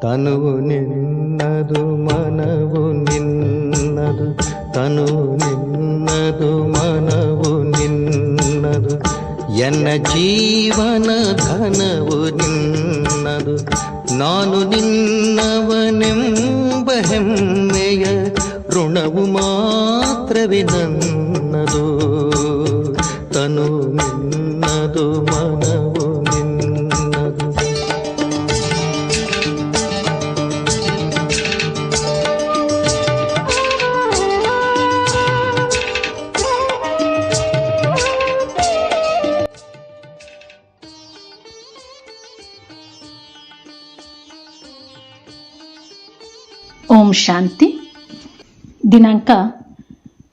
ತನುವು ನಿನ್ನದು ಮನವು ನಿನ್ನದು, ತನುವು ನಿನ್ನದು ಮನವು ನಿನ್ನದು, ಎನ್ನ ಜೀವನ ಧನವು ನಿನ್ನದು. ನಾನು ನಿನ್ನವನೆಂಬ ಹೆಮ್ಮೆಯ ಋಣವು ಮಾತ್ರವೇ ನನ್ನದು. ತನು ನಿನ್ನದು ಮನವು ನಿನ್ನದು. ಓಂ ಶಾಂತಿ. ದಿನಾಂಕ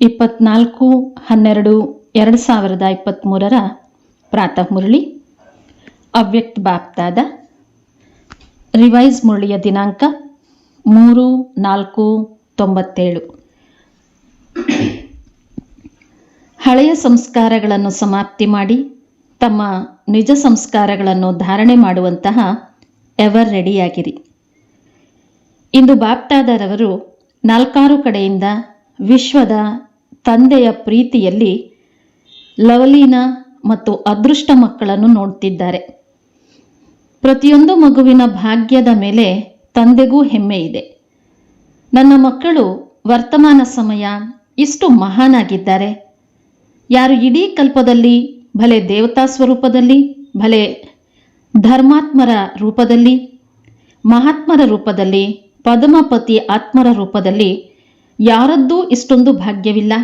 24/12/2023 ಪ್ರಾತಃ ಮುರಳಿ. ಅವ್ಯಕ್ತ ಬಾಪ್ದಾದ. ರಿವೈಸ್ ಮುರಳಿಯ ದಿನಾಂಕ 3/4/97. ಹಳೆಯ ಸಂಸ್ಕಾರಗಳನ್ನು ಸಮಾಪ್ತಿ ಮಾಡಿ ತಮ್ಮ ನಿಜ ಸಂಸ್ಕಾರಗಳನ್ನು ಧಾರಣೆ ಮಾಡುವಂತಹ ಎವರ್ ರೆಡಿಯಾಗಿರಿ. ಇಂದು ಬಾಪ್ದಾದರವರು 4 ಕಡೆಯಿಂದ ವಿಶ್ವದ ತಂದೆಯ ಪ್ರೀತಿಯಲ್ಲಿ ಲವಲೀನ ಮತ್ತು ಅದೃಷ್ಟ ಮಕ್ಕಳನ್ನು ನೋಡ್ತಿದ್ದಾರೆ. ಪ್ರತಿಯೊಂದು ಮಗುವಿನ ಭಾಗ್ಯದ ಮೇಲೆ ತಂದೆಗೂ ಹೆಮ್ಮೆ ಇದೆ. ನನ್ನ ಮಕ್ಕಳು ವರ್ತಮಾನ ಸಮಯ ಇಷ್ಟು ಮಹಾನಾಗಿದ್ದಾರೆ. ಯಾರು ಇಡೀ ಕಲ್ಪದಲ್ಲಿ ಭಲೆ ದೇವತಾ ಸ್ವರೂಪದಲ್ಲಿ, ಭಲೆ ಧರ್ಮಾತ್ಮರ ರೂಪದಲ್ಲಿ, ಮಹಾತ್ಮರ ರೂಪದಲ್ಲಿ, ಪದ್ಮಪತಿ ಆತ್ಮರ ರೂಪದಲ್ಲಿ ಯಾರದ್ದೂ ಇಷ್ಟೊಂದು ಭಾಗ್ಯವಿಲ್ಲ.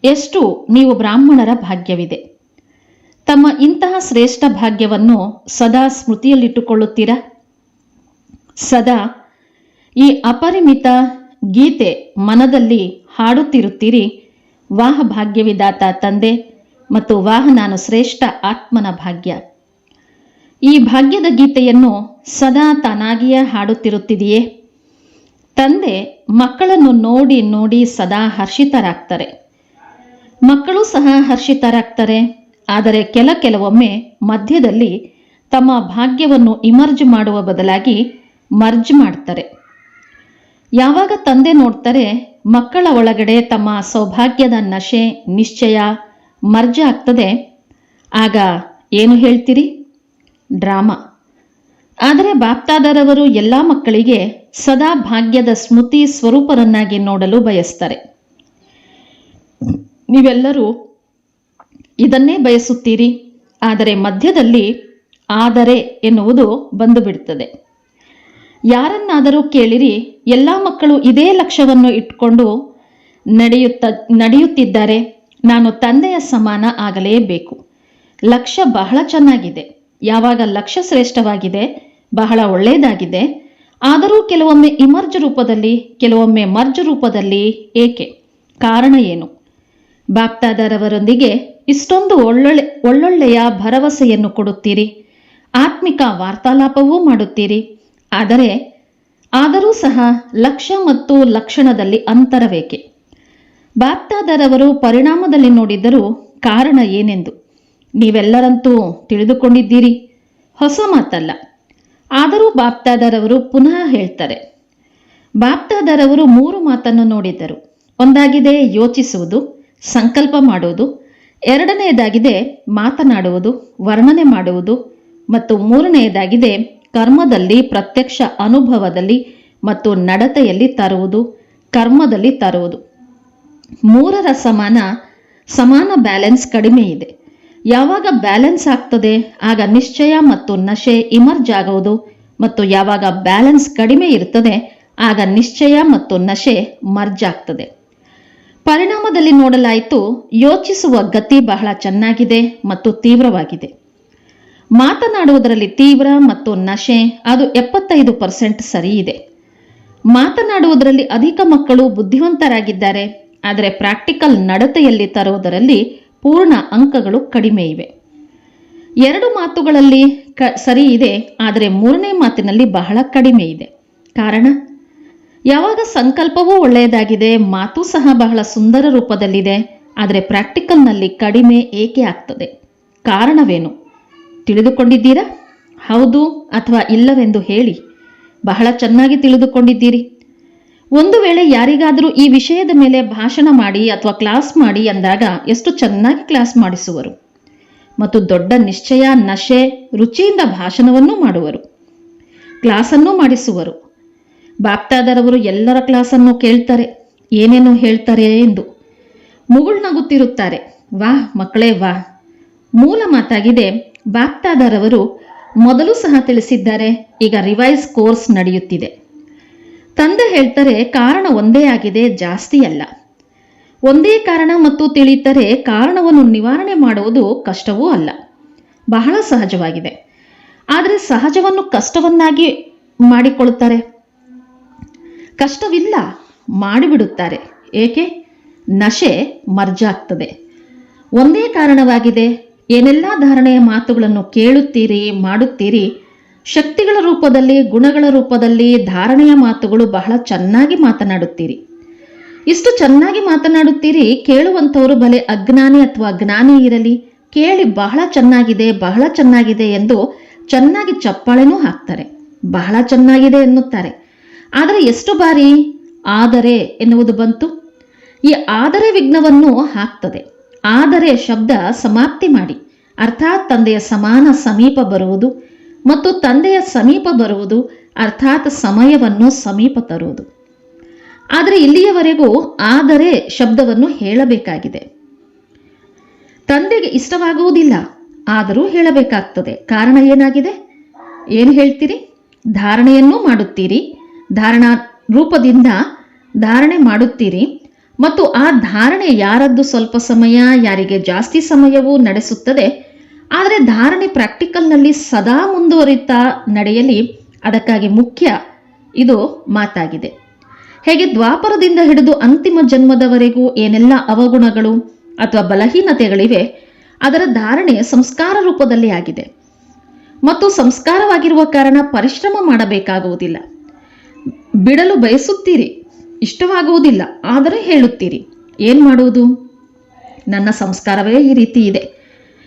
ಎಷ್ಟು ನೀವು ಬ್ರಾಹ್ಮಣರ ಭಾಗ್ಯವಿದೆ. ತಮ್ಮ ಇಂತಹ ಶ್ರೇಷ್ಠ ಭಾಗ್ಯವನ್ನು ಸದಾ ಸ್ಮೃತಿಯಲ್ಲಿಟ್ಟುಕೊಳ್ಳುತ್ತೀರಾ? ಸದಾ ಈ ಅಪರಿಮಿತ ಗೀತೆ ಮನದಲ್ಲಿ ಹಾಡುತ್ತಿರುತ್ತೀರಿ. ವಾಹ ಭಾಗ್ಯವಿದಾತ ತಂದೆ ಮತ್ತು ವಾಹ ನಾನು ಶ್ರೇಷ್ಠ ಆತ್ಮನ ಭಾಗ್ಯ. ಈ ಭಾಗ್ಯದ ಗೀತೆಯನ್ನು ಸದಾ ತಾನಾಗಿಯೇ ಹಾಡುತ್ತಿರುತ್ತಿದೆಯೇ? ತಂದೆ ಮಕ್ಕಳನ್ನು ನೋಡಿ ನೋಡಿ ಸದಾ ಹರ್ಷಿತರಾಗ್ತಾರೆ. ಮಕ್ಕಳು ಸಹ ಹರ್ಷಿತರಾಗ್ತಾರೆ. ಆದರೆ ಕೆಲವೊಮ್ಮೆ ಮಧ್ಯದಲ್ಲಿ ತಮ್ಮ ಭಾಗ್ಯವನ್ನು ಇಮರ್ಜ್ ಮಾಡುವ ಬದಲಾಗಿ ಮರ್ಜ್ ಮಾಡ್ತಾರೆ. ಯಾವಾಗ ತಂದೆ ನೋಡ್ತಾರೆ ಮಕ್ಕಳ ಒಳಗಡೆ ತಮ್ಮ ಸೌಭಾಗ್ಯದ ನಶೆ ನಿಶ್ಚಯ ಮರ್ಜ್ ಆಗ್ತದೆ, ಆಗ ಏನು ಹೇಳ್ತೀರಿ? ಡ್ರಾಮಾ. ಆದರೆ ಬಾಪ್ದಾದರವರು ಎಲ್ಲ ಮಕ್ಕಳಿಗೆ ಸದಾ ಭಾಗ್ಯದ ಸ್ಮೃತಿ ಸ್ವರೂಪರನ್ನಾಗಿ ನೋಡಲು ಬಯಸ್ತಾರೆ. ನೀವೆಲ್ಲರೂ ಇದನ್ನೇ ಬಯಸುತ್ತೀರಿ. ಆದರೆ ಮಧ್ಯದಲ್ಲಿ ಆದರೆ ಎನ್ನುವುದು ಬಂದು ಬಿಡುತ್ತದೆ. ಯಾರನ್ನಾದರೂ ಕೇಳಿರಿ, ಎಲ್ಲ ಮಕ್ಕಳು ಇದೇ ಲಕ್ಷ್ಯವನ್ನು ಇಟ್ಕೊಂಡು ನಡೆಯುತ್ತಿದ್ದಾರೆ. ನಾನು ತಂದೆಯ ಸಮಾನ ಆಗಲೇಬೇಕು. ಲಕ್ಷ್ಯ ಬಹಳ ಚೆನ್ನಾಗಿದೆ. ಯಾವಾಗ ಲಕ್ಷ್ಯ ಶ್ರೇಷ್ಠವಾಗಿದೆ, ಬಹಳ ಒಳ್ಳೆಯದಾಗಿದೆ. ಆದರೂ ಕೆಲವೊಮ್ಮೆ ಇಮರ್ಜ್ ರೂಪದಲ್ಲಿ, ಕೆಲವೊಮ್ಮೆ ಮರ್ಜ್ ರೂಪದಲ್ಲಿ ಏಕೆ? ಕಾರಣ ಏನು? ಬಾಪ್ದಾದರವರೊಂದಿಗೆ ಇಷ್ಟೊಂದು ಒಳ್ಳೊಳ್ಳೆಯ ಭರವಸೆಯನ್ನು ಕೊಡುತ್ತೀರಿ, ಆತ್ಮಿಕ ವಾರ್ತಾಲಾಪವೂ ಮಾಡುತ್ತೀರಿ. ಆದರೂ ಸಹ ಲಕ್ಷ್ಯ ಮತ್ತು ಲಕ್ಷಣದಲ್ಲಿ ಅಂತರವೇಕೆ? ಬಾಪ್ದಾದರವರು ಪರಿಣಾಮದಲ್ಲಿ ನೋಡಿದ್ದರೂ ಕಾರಣ ಏನೆಂದು ನೀವೆಲ್ಲರಂತೂ ತಿಳಿದುಕೊಂಡಿದ್ದೀರಿ. ಹೊಸ ಮಾತಲ್ಲ. ಆದರೂ ಬಾಪ್ದಾದರವರು ಪುನಃ ಹೇಳ್ತಾರೆ. ಬಾಪ್ದಾದರವರು 3 ಮಾತನ್ನು ನೋಡಿದ್ದರು. ಒಂದಾಗಿದೆ ಯೋಚಿಸುವುದು, ಸಂಕಲ್ಪ ಮಾಡುವುದು. ಎರಡನೆಯದಾಗಿದೆ ಮಾತನಾಡುವುದು, ವರ್ಣನೆ ಮಾಡುವುದು. ಮತ್ತು 3ನೆಯದಾಗಿದೆ ಕರ್ಮದಲ್ಲಿ, ಪ್ರತ್ಯಕ್ಷ ಅನುಭವದಲ್ಲಿ ಮತ್ತು ನಡತೆಯಲ್ಲಿ ತರುವುದು, ಕರ್ಮದಲ್ಲಿ ತರುವುದು. 3ರ ಸಮಾನ ಬ್ಯಾಲೆನ್ಸ್ ಕಡಿಮೆ ಇದೆ. ಯಾವಾಗ ಬ್ಯಾಲೆನ್ಸ್ ಆಗ್ತದೆ ಆಗ ನಿಶ್ಚಯ ಮತ್ತು ನಶೆ ಇಮರ್ಜ್ ಆಗುವುದು. ಮತ್ತು ಯಾವಾಗ ಬ್ಯಾಲೆನ್ಸ್ ಕಡಿಮೆ ಇರ್ತದೆ ಆಗ ನಿಶ್ಚಯ ಮತ್ತು ನಶೆ ಮರ್ಜ್ ಆಗ್ತದೆ. ಪರಿಣಾಮದಲ್ಲಿ ನೋಡಲಾಯಿತು, ಯೋಚಿಸುವ ಗತಿ ಬಹಳ ಚೆನ್ನಾಗಿದೆ ಮತ್ತು ತೀವ್ರವಾಗಿದೆ. ಮಾತನಾಡುವುದರಲ್ಲಿ ತೀವ್ರ ಮತ್ತು ನಶೆ ಅದು 75% ಸರಿ ಇದೆ. ಮಾತನಾಡುವುದರಲ್ಲಿ ಅಧಿಕ ಮಕ್ಕಳು ಬುದ್ಧಿವಂತರಾಗಿದ್ದಾರೆ. ಆದರೆ ಪ್ರಾಕ್ಟಿಕಲ್ ನಡತೆಯಲ್ಲಿ ತರುವುದರಲ್ಲಿ ಪೂರ್ಣ ಅಂಕಗಳು ಕಡಿಮೆ ಇವೆ. 2 ಮಾತುಗಳಲ್ಲಿ ಸರಿ ಇದೆ, ಆದರೆ 3ನೇ ಮಾತಿನಲ್ಲಿ ಬಹಳ ಕಡಿಮೆ ಇದೆ. ಕಾರಣ? ಯಾವಾಗ ಸಂಕಲ್ಪವೂ ಒಳ್ಳೆಯದಾಗಿದೆ, ಮಾತು ಸಹ ಬಹಳ ಸುಂದರ ರೂಪದಲ್ಲಿದೆ, ಆದರೆ ಪ್ರಾಕ್ಟಿಕಲ್ನಲ್ಲಿ ಕಡಿಮೆ ಏಕೆ ಆಗ್ತದೆ? ಕಾರಣವೇನು ತಿಳಿದುಕೊಂಡಿದ್ದೀರಾ? ಹೌದು ಅಥವಾ ಇಲ್ಲವೆಂದು ಹೇಳಿ. ಬಹಳ ಚೆನ್ನಾಗಿ ತಿಳಿದುಕೊಂಡಿದ್ದೀರಿ. ಒಂದು ವೇಳೆ ಯಾರಿಗಾದರೂ ಈ ವಿಷಯದ ಮೇಲೆ ಭಾಷಣ ಮಾಡಿ ಅಥವಾ ಕ್ಲಾಸ್ ಮಾಡಿ ಅಂದಾಗ ಎಷ್ಟು ಚೆನ್ನಾಗಿ ಕ್ಲಾಸ್ ಮಾಡಿಸುವರು ಮತ್ತು ದೊಡ್ಡ ನಿಶ್ಚಯ, ನಶೆ, ರುಚಿಯಿಂದ ಭಾಷಣವನ್ನೂ ಮಾಡುವರು, ಕ್ಲಾಸನ್ನೂ ಮಾಡಿಸುವರು. ಬಾಪ್ತಾದರವರು ಎಲ್ಲರ ಕ್ಲಾಸನ್ನು ಕೇಳ್ತಾರೆ, ಏನೇನು ಹೇಳ್ತಾರೆ ಎಂದು ಮುಗುಳ್ನಗುತ್ತಿರುತ್ತಾರೆ. ವಾಹ್ ಮಕ್ಕಳೇ ವಾಹ್. ಮೂಲ ಮಾತಾಗಿದೆ. ಬಾಪ್ತಾದರವರು ಮೊದಲು ಸಹ ತಿಳಿಸಿದ್ದಾರೆ, ಈಗ ರಿವೈಸ್ ಕೋರ್ಸ್ ನಡೆಯುತ್ತಿದೆ. ತಂದೆ ಹೇಳ್ತಾರೆ, ಕಾರಣ ಒಂದೇ ಆಗಿದೆ, ಜಾಸ್ತಿ ಅಲ್ಲ. ಒಂದೇ ಕಾರಣ ಮತ್ತು ತಿಳಿಯುತ್ತಾರೆ, ಕಾರಣವನ್ನು ನಿವಾರಣೆ ಮಾಡುವುದು ಕಷ್ಟವೂ ಅಲ್ಲ, ಬಹಳ ಸಹಜವಾಗಿದೆ. ಆದರೆ ಸಹಜವನ್ನು ಕಷ್ಟವನ್ನಾಗಿ ಮಾಡಿಕೊಳ್ಳುತ್ತಾರೆ. ಕಷ್ಟವಿಲ್ಲ ಮಾಡಿಬಿಡುತ್ತಾರೆ. ಏಕೆ? ನಶೆ ಮರ್ಜಾಗ್ತದೆ. ಒಂದೇ ಕಾರಣವಾಗಿದೆ. ಏನೆಲ್ಲ ಧಾರಣೆಯ ಮಾತುಗಳನ್ನು ಕೇಳುತ್ತೀರಿ, ಮಾಡುತ್ತೀರಿ, ಶಕ್ತಿಗಳ ರೂಪದಲ್ಲಿ, ಗುಣಗಳ ರೂಪದಲ್ಲಿ ಧಾರಣೆಯ ಮಾತುಗಳು ಬಹಳ ಚೆನ್ನಾಗಿ ಮಾತನಾಡುತ್ತೀರಿ. ಇಷ್ಟು ಚೆನ್ನಾಗಿ ಮಾತನಾಡುತ್ತೀರಿ, ಕೇಳುವಂಥವರು ಭಲೆ ಅಜ್ಞಾನಿ ಅಥವಾ ಜ್ಞಾನಿ ಇರಲಿ, ಕೇಳಿ ಬಹಳ ಚೆನ್ನಾಗಿದೆ, ಬಹಳ ಚೆನ್ನಾಗಿದೆ ಎಂದು ಚೆನ್ನಾಗಿ ಚಪ್ಪಾಳೆನೂ ಹಾಕ್ತಾರೆ, ಬಹಳ ಚೆನ್ನಾಗಿದೆ ಎನ್ನುತ್ತಾರೆ. ಆದರೆ ಎಷ್ಟು ಬಾರಿ ಆದರೆ ಎನ್ನುವುದು ಬಂತು? ಈ ಆದರೆ ವಿಘ್ನವನ್ನು ಹಾಕ್ತದೆ. ಆದರೆ ಶಬ್ದ ಸಮಾಪ್ತಿ ಮಾಡಿ, ಅರ್ಥಾತ್ ತಂದೆಯ ಸಮಾನ ಸಮೀಪ ಬರುವುದು ಮತ್ತು ತಂದೆಯ ಸಮೀಪ ಬರುವುದು ಅರ್ಥಾತ್ ಸಮಯವನ್ನು ಸಮೀಪ ತರುವುದು. ಆದರೆ ಇಲ್ಲಿಯವರೆಗೂ ಆದರೆ ಶಬ್ದವನ್ನು ಹೇಳಬೇಕಾಗಿದೆ. ತಂದೆಗೆ ಇಷ್ಟವಾಗುವುದಿಲ್ಲ, ಆದರೂ ಹೇಳಬೇಕಾಗ್ತದೆ. ಕಾರಣ ಏನಾಗಿದೆ? ಏನು ಹೇಳ್ತೀರಿ? ಧಾರಣೆಯನ್ನೂ ಮಾಡುತ್ತೀರಿ, ಧಾರಣಾ ರೂಪದಿಂದ ಧಾರಣೆ ಮಾಡುತ್ತೀರಿ ಮತ್ತು ಆ ಧಾರಣೆ ಯಾರದ್ದು ಸ್ವಲ್ಪ ಸಮಯ, ಯಾರಿಗೆ ಜಾಸ್ತಿ ಸಮಯವೂ ನಡೆಸುತ್ತದೆ. ಆದರೆ ಧಾರಣೆ ಪ್ರಾಕ್ಟಿಕಲ್ನಲ್ಲಿ ಸದಾ ಮುಂದುವರಿತಾ ನಡೆಯಲಿ, ಅದಕ್ಕಾಗಿ ಮುಖ್ಯ ಇದು ಮಾತಾಗಿದೆ. ಹೇಗೆ ದ್ವಾಪರದಿಂದ ಹಿಡಿದು ಅಂತಿಮ ಜನ್ಮದವರೆಗೂ ಏನೆಲ್ಲ ಅವಗುಣಗಳು ಅಥವಾ ಬಲಹೀನತೆಗಳಿವೆ, ಅದರ ಧಾರಣೆ ಸಂಸ್ಕಾರ ರೂಪದಲ್ಲಿ ಆಗಿದೆ ಮತ್ತು ಸಂಸ್ಕಾರವಾಗಿರುವ ಕಾರಣ ಪರಿಶ್ರಮ ಮಾಡಬೇಕಾಗುವುದಿಲ್ಲ. ಬಿಡಲು ಬಯಸುತ್ತೀರಿ, ಇಷ್ಟವಾಗುವುದಿಲ್ಲ, ಆದರೆ ಹೇಳುತ್ತೀರಿ. ಏನು ಮಾಡುವುದು? ನನ್ನ ಸಂಸ್ಕಾರವೇ ಈ ರೀತಿ ಇದೆ.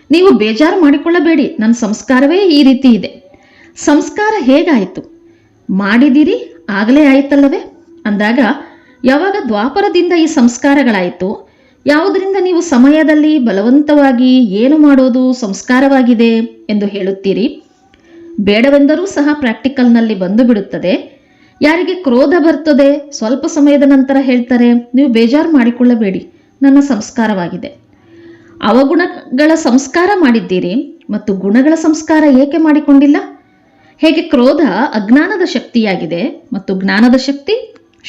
ನೀವು ಬೇಜಾರು ಮಾಡಿಕೊಳ್ಳಬೇಡಿ, ನನ್ನ ಸಂಸ್ಕಾರವೇ ಈ ರೀತಿ ಇದೆ. ಸಂಸ್ಕಾರ ಹೇಗಾಯಿತು? ಮಾಡಿದಿರಿ, ಆಗಲೇ ಆಯಿತಲ್ಲವೇ ಅಂದಾಗ, ಯಾವಾಗ ದ್ವಾಪರದಿಂದ ಈ ಸಂಸ್ಕಾರಗಳಾಯಿತು, ಯಾವುದರಿಂದ ನೀವು ಸಮಯದಲ್ಲಿ ಬಲವಂತವಾಗಿ ಏನು ಮಾಡೋದು ಸಂಸ್ಕಾರವಾಗಿದೆ ಎಂದು ಹೇಳುತ್ತೀರಿ. ಬೇಡವೆಂದರೂ ಸಹ ಪ್ರಾಕ್ಟಿಕಲ್ನಲ್ಲಿ ಬಂದು ಬಿಡುತ್ತದೆ. ಯಾರಿಗೆ ಕ್ರೋಧ ಬರ್ತದೆ, ಸ್ವಲ್ಪ ಸಮಯದ ನಂತರ ಹೇಳ್ತಾರೆ, ನೀವು ಬೇಜಾರು ಮಾಡಿಕೊಳ್ಳಬೇಡಿ, ನನ್ನ ಸಂಸ್ಕಾರವಾಗಿದೆ. ಅವಗುಣಗಳ ಸಂಸ್ಕಾರ ಮಾಡಿದ್ದೀರಿ ಮತ್ತು ಗುಣಗಳ ಸಂಸ್ಕಾರ ಏಕೆ ಮಾಡಿಕೊಂಡಿಲ್ಲ? ಹೇಗೆ ಕ್ರೋಧ ಅಜ್ಞಾನದ ಶಕ್ತಿಯಾಗಿದೆ ಮತ್ತು ಜ್ಞಾನದ ಶಕ್ತಿ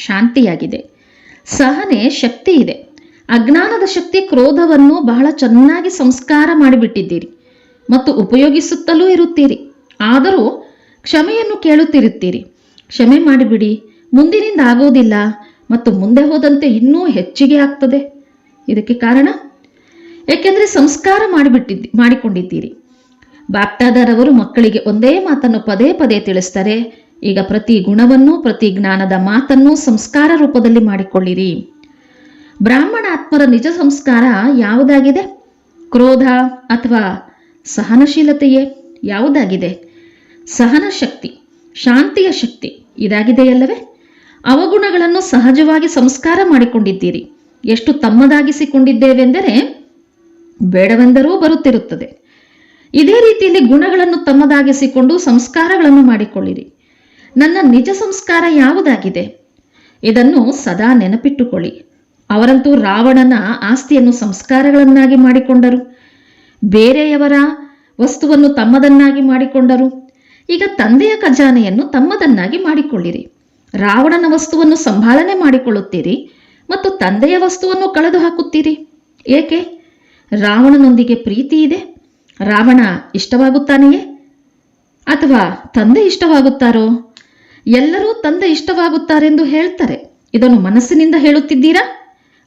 ಶಾಂತಿಯಾಗಿದೆ. ಸಹನೆ ಶಕ್ತಿ ಇದೆ. ಅಜ್ಞಾನದ ಶಕ್ತಿ ಕ್ರೋಧವನ್ನು ಬಹಳ ಚೆನ್ನಾಗಿ ಸಂಸ್ಕಾರ ಮಾಡಿಬಿಟ್ಟಿದ್ದೀರಿ ಮತ್ತು ಉಪಯೋಗಿಸುತ್ತಲೂ ಇರುತ್ತೀರಿ. ಆದರೂ ಕ್ಷಮೆಯನ್ನು ಕೇಳುತ್ತಿರುತ್ತೀರಿ. ಕ್ಷಮೆ ಮಾಡಿಬಿಡಿ, ಮುಂದಿನಿಂದ ಆಗೋದಿಲ್ಲ ಮತ್ತು ಮುಂದೆ ಹೋದಂತೆ ಇನ್ನೂ ಹೆಚ್ಚಿಗೆ ಆಗ್ತದೆ. ಇದಕ್ಕೆ ಕಾರಣ ಏಕೆಂದರೆ ಸಂಸ್ಕಾರ ಮಾಡಿಕೊಂಡಿದ್ದೀರಿ. ಬಾಪ್ತಾದರವರು ಮಕ್ಕಳಿಗೆ ಒಂದೇ ಮಾತನ್ನು ಪದೇ ಪದೇ ತಿಳಿಸ್ತಾರೆ. ಈಗ ಪ್ರತಿ ಗುಣವನ್ನು, ಪ್ರತಿ ಜ್ಞಾನದ ಮಾತನ್ನು ಸಂಸ್ಕಾರ ರೂಪದಲ್ಲಿ ಮಾಡಿಕೊಳ್ಳಿರಿ. ಬ್ರಾಹ್ಮಣ ಆತ್ಮರ ನಿಜ ಸಂಸ್ಕಾರ ಯಾವುದಾಗಿದೆ? ಕ್ರೋಧ ಅಥವಾ ಸಹನಶೀಲತೆಯೇ? ಯಾವುದಾಗಿದೆ? ಸಹನ ಶಕ್ತಿ, ಶಾಂತಿಯ ಶಕ್ತಿ ಇದಾಗಿದೆಯಲ್ಲವೇ? ಅವಗುಣಗಳನ್ನು ಸಹಜವಾಗಿ ಸಂಸ್ಕಾರ ಮಾಡಿಕೊಂಡಿದ್ದೀರಿ. ಎಷ್ಟು ತಮ್ಮದಾಗಿಸಿಕೊಂಡಿದ್ದೇವೆಂದರೆ ಬೇಡವೆಂದರೂ ಬರುತ್ತಿರುತ್ತದೆ. ಇದೇ ರೀತಿಯಲ್ಲಿ ಗುಣಗಳನ್ನು ತಮ್ಮದಾಗಿಸಿಕೊಂಡು ಸಂಸ್ಕಾರಗಳನ್ನು ಮಾಡಿಕೊಳ್ಳಿರಿ. ನನ್ನ ನಿಜ ಸಂಸ್ಕಾರ ಯಾವುದಾಗಿದೆ? ಇದನ್ನು ಸದಾ ನೆನಪಿಟ್ಟುಕೊಳ್ಳಿ. ಅವರಂತೂ ರಾವಣನ ಆಸ್ತಿಯನ್ನು ಸಂಸ್ಕಾರಗಳನ್ನಾಗಿ ಮಾಡಿಕೊಂಡರು, ಬೇರೆಯವರ ವಸ್ತುವನ್ನು ತಮ್ಮದನ್ನಾಗಿ ಮಾಡಿಕೊಂಡರು. ಈಗ ತಂದೆಯ ಖಜಾನೆಯನ್ನು ತಮ್ಮದನ್ನಾಗಿ ಮಾಡಿಕೊಳ್ಳಿರಿ. ರಾವಣನ ವಸ್ತುವನ್ನು ಸಂಭಾಳನೆ ಮಾಡಿಕೊಳ್ಳುತ್ತೀರಿ ಮತ್ತು ತಂದೆಯ ವಸ್ತುವನ್ನು ಕಳೆದು ಹಾಕುತ್ತೀರಿ. ಏಕೆ? ರಾವಣನೊಂದಿಗೆ ಪ್ರೀತಿ ಇದೆ. ರಾವಣ ಇಷ್ಟವಾಗುತ್ತಾನೆಯೇ ಅಥವಾ ತಂದೆ ಇಷ್ಟವಾಗುತ್ತಾರೋ? ಎಲ್ಲರೂ ತಂದೆ ಇಷ್ಟವಾಗುತ್ತಾರೆಂದು ಹೇಳ್ತಾರೆ. ಇದನ್ನು ಮನಸ್ಸಿನಿಂದ ಹೇಳುತ್ತಿದ್ದೀರಾ?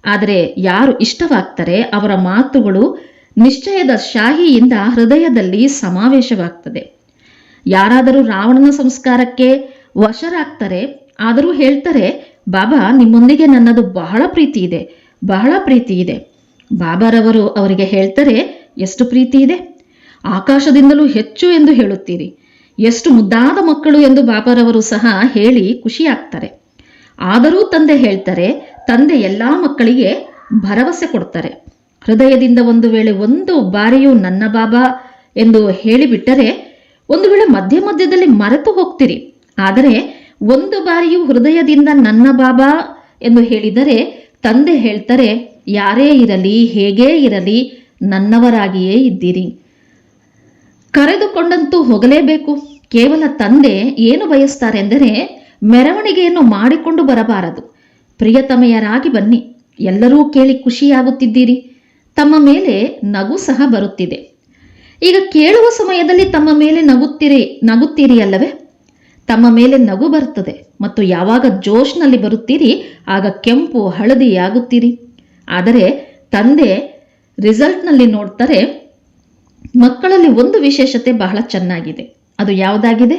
ಆದರೆ ಯಾರು ಇಷ್ಟವಾಗ್ತಾರೆ ಅವರ ಮಾತುಗಳು ನಿಶ್ಚಯದ ಶಾಹಿಯಿಂದ ಹೃದಯದಲ್ಲಿ ಸಮಾವೇಶವಾಗ್ತದೆ. ಯಾರಾದರೂ ರಾವಣನ ಸಂಸ್ಕಾರಕ್ಕೆ ವಶರಾಗ್ತಾರೆ, ಆದರೂ ಹೇಳ್ತಾರೆ, ಬಾಬಾ ನಿಮ್ಮೊಂದಿಗೆ ನನ್ನದು ಬಹಳ ಪ್ರೀತಿ ಇದೆ, ಬಹಳ ಪ್ರೀತಿ ಇದೆ. ಬಾಬಾರವರು ಅವರಿಗೆ ಹೇಳ್ತಾರೆ, ಎಷ್ಟು ಪ್ರೀತಿ ಇದೆ? ಆಕಾಶದಿಂದಲೂ ಹೆಚ್ಚು ಎಂದು ಹೇಳುತ್ತೀರಿ. ಎಷ್ಟು ಮುದ್ದಾದ ಮಕ್ಕಳು ಎಂದು ಬಾಬಾರವರು ಸಹ ಹೇಳಿ ಖುಷಿಯಾಗ್ತಾರೆ. ಆದರೂ ತಂದೆ ಹೇಳ್ತಾರೆ, ತಂದೆ ಎಲ್ಲಾ ಮಕ್ಕಳಿಗೆ ಭರವಸೆ ಕೊಡ್ತಾರೆ. ಹೃದಯದಿಂದ ಒಂದು ವೇಳೆ ಒಂದು ಬಾರಿಯೂ ನನ್ನ ಬಾಬಾ ಎಂದು ಹೇಳಿಬಿಟ್ಟರೆ ಒಂದು ವೇಳೆ ಮಧ್ಯ ಮಧ್ಯದಲ್ಲಿ ಮರೆತು ಹೋಗ್ತೀರಿ. ಆದರೆ ಒಂದು ಬಾರಿಯೂ ಹೃದಯದಿಂದ ನನ್ನ ಬಾಬಾ ಎಂದು ಹೇಳಿದರೆ ತಂದೆ ಹೇಳ್ತಾರೆ, ಯಾರೇ ಇರಲಿ ಹೇಗೇ ಇರಲಿ ನನ್ನವರಾಗಿಯೇ ಇದ್ದೀರಿ. ಕರೆದುಕೊಂಡಂತೂ ಹೋಗಲೇಬೇಕು. ಕೇವಲ ತಂದೆ ಏನು ಬಯಸ್ತಾರೆ ಎಂದರೆ ಮೆರವಣಿಗೆಯನ್ನು ಮಾಡಿಕೊಂಡು ಬರಬಾರದು. ಪ್ರಿಯತಮೆಯರಾಗಿ ಬನ್ನಿ, ಎಲ್ಲರೂ ಕೇಳಿ ಖುಷಿಯಾಗುತ್ತಿದ್ದೀರಿ, ತಮ್ಮ ಮೇಲೆ ನಗು ಸಹ ಬರುತ್ತಿದೆ. ಈಗ ಕೇಳುವ ಸಮಯದಲ್ಲಿ ತಮ್ಮ ಮೇಲೆ ನಗುತ್ತೀರಿ ಅಲ್ಲವೇ? ತಮ್ಮ ಮೇಲೆ ನಗು ಬರುತ್ತದೆ. ಮತ್ತು ಯಾವಾಗ ಜೋಶ್ನಲ್ಲಿ ಬರುತ್ತೀರಿ ಆಗ ಕೆಂಪು ಹಳದಿ ಆಗುತ್ತೀರಿ. ಆದರೆ ತಂದೆ ರಿಸಲ್ಟ್ನಲ್ಲಿ ನೋಡ್ತಾರೆ, ಮಕ್ಕಳಲ್ಲಿ ಒಂದು ವಿಶೇಷತೆ ಬಹಳ ಚೆನ್ನಾಗಿದೆ. ಅದು ಯಾವುದಾಗಿದೆ?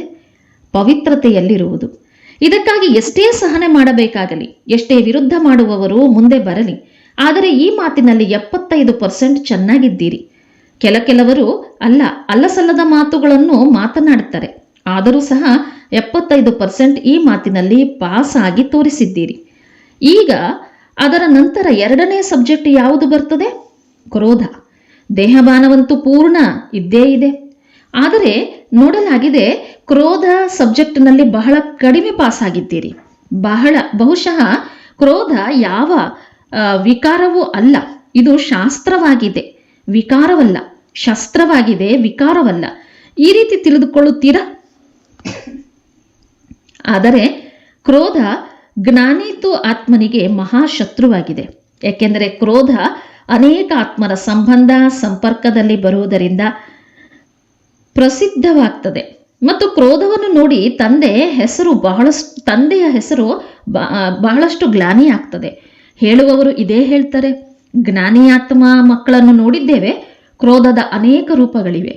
ಪವಿತ್ರತೆಯಲ್ಲಿರುವುದು. ಇದಕ್ಕಾಗಿ ಎಷ್ಟೇ ಸಹನೆ ಮಾಡಬೇಕಾಗಲಿ, ಎಷ್ಟೇ ವಿರುದ್ಧ ಮಾಡುವವರು ಮುಂದೆ ಬರಲಿ, ಆದರೆ ಈ ಮಾತಿನಲ್ಲಿ 75% ಚೆನ್ನಾಗಿದ್ದೀರಿ. ಕೆಲವರು ಅಲ್ಲಸಲ್ಲದ ಮಾತುಗಳನ್ನು ಮಾತನಾಡುತ್ತಾರೆ, ಆದರೂ ಸಹ 75% ಈ ಮಾತಿನಲ್ಲಿ ಪಾಸ್ ಆಗಿ ತೋರಿಸಿದ್ದೀರಿ. ಈಗ ಅದರ ನಂತರ ಎರಡನೇ ಸಬ್ಜೆಕ್ಟ್ ಯಾವುದು ಬರ್ತದೆ? ಕ್ರೋಧ. ದೇಹಭಾನವಂತೂ ಪೂರ್ಣ ಇದ್ದೇ ಇದೆ. ಆದರೆ ನೋಡಲಾಗಿದೆ ಕ್ರೋಧ ಸಬ್ಜೆಕ್ಟ್ನಲ್ಲಿ ಬಹಳ ಕಡಿಮೆ ಪಾಸ್ ಆಗಿದ್ದೀರಿ. ಬಹುಶಃ ಕ್ರೋಧ ಯಾವ ವಿಕಾರವೂ ಅಲ್ಲ, ಇದು ಶಾಸ್ತ್ರವಾಗಿದೆ, ವಿಕಾರವಲ್ಲ. ಶಸ್ತ್ರವಾಗಿದೆ, ವಿಕಾರವಲ್ಲ. ಈ ರೀತಿ ತಿಳಿದುಕೊಳ್ಳುತ್ತೀರಾ? ಆದರೆ ಕ್ರೋಧ ಜ್ಞಾನೀತು ಆತ್ಮನಿಗೆ ಮಹಾಶತ್ರುವಾಗಿದೆ. ಯಾಕೆಂದರೆ ಕ್ರೋಧ ಅನೇಕ ಆತ್ಮರ ಸಂಬಂಧ ಸಂಪರ್ಕದಲ್ಲಿ ಬರುವುದರಿಂದ ಪ್ರಸಿದ್ಧವಾಗ್ತದೆ. ಮತ್ತು ಕ್ರೋಧವನ್ನು ನೋಡಿ ತಂದೆಯ ಹೆಸರು ಬಹಳಷ್ಟು ಗ್ಲಾನಿ ಆಗ್ತದೆ. ಹೇಳುವವರು ಇದೇ ಹೇಳ್ತಾರೆ, ಜ್ಞಾನಿ ಆತ್ಮ ಮಕ್ಕಳನ್ನು ನೋಡಿದ್ದೇವೆ, ಕ್ರೋಧದ ಅನೇಕ ರೂಪಗಳಿವೆ.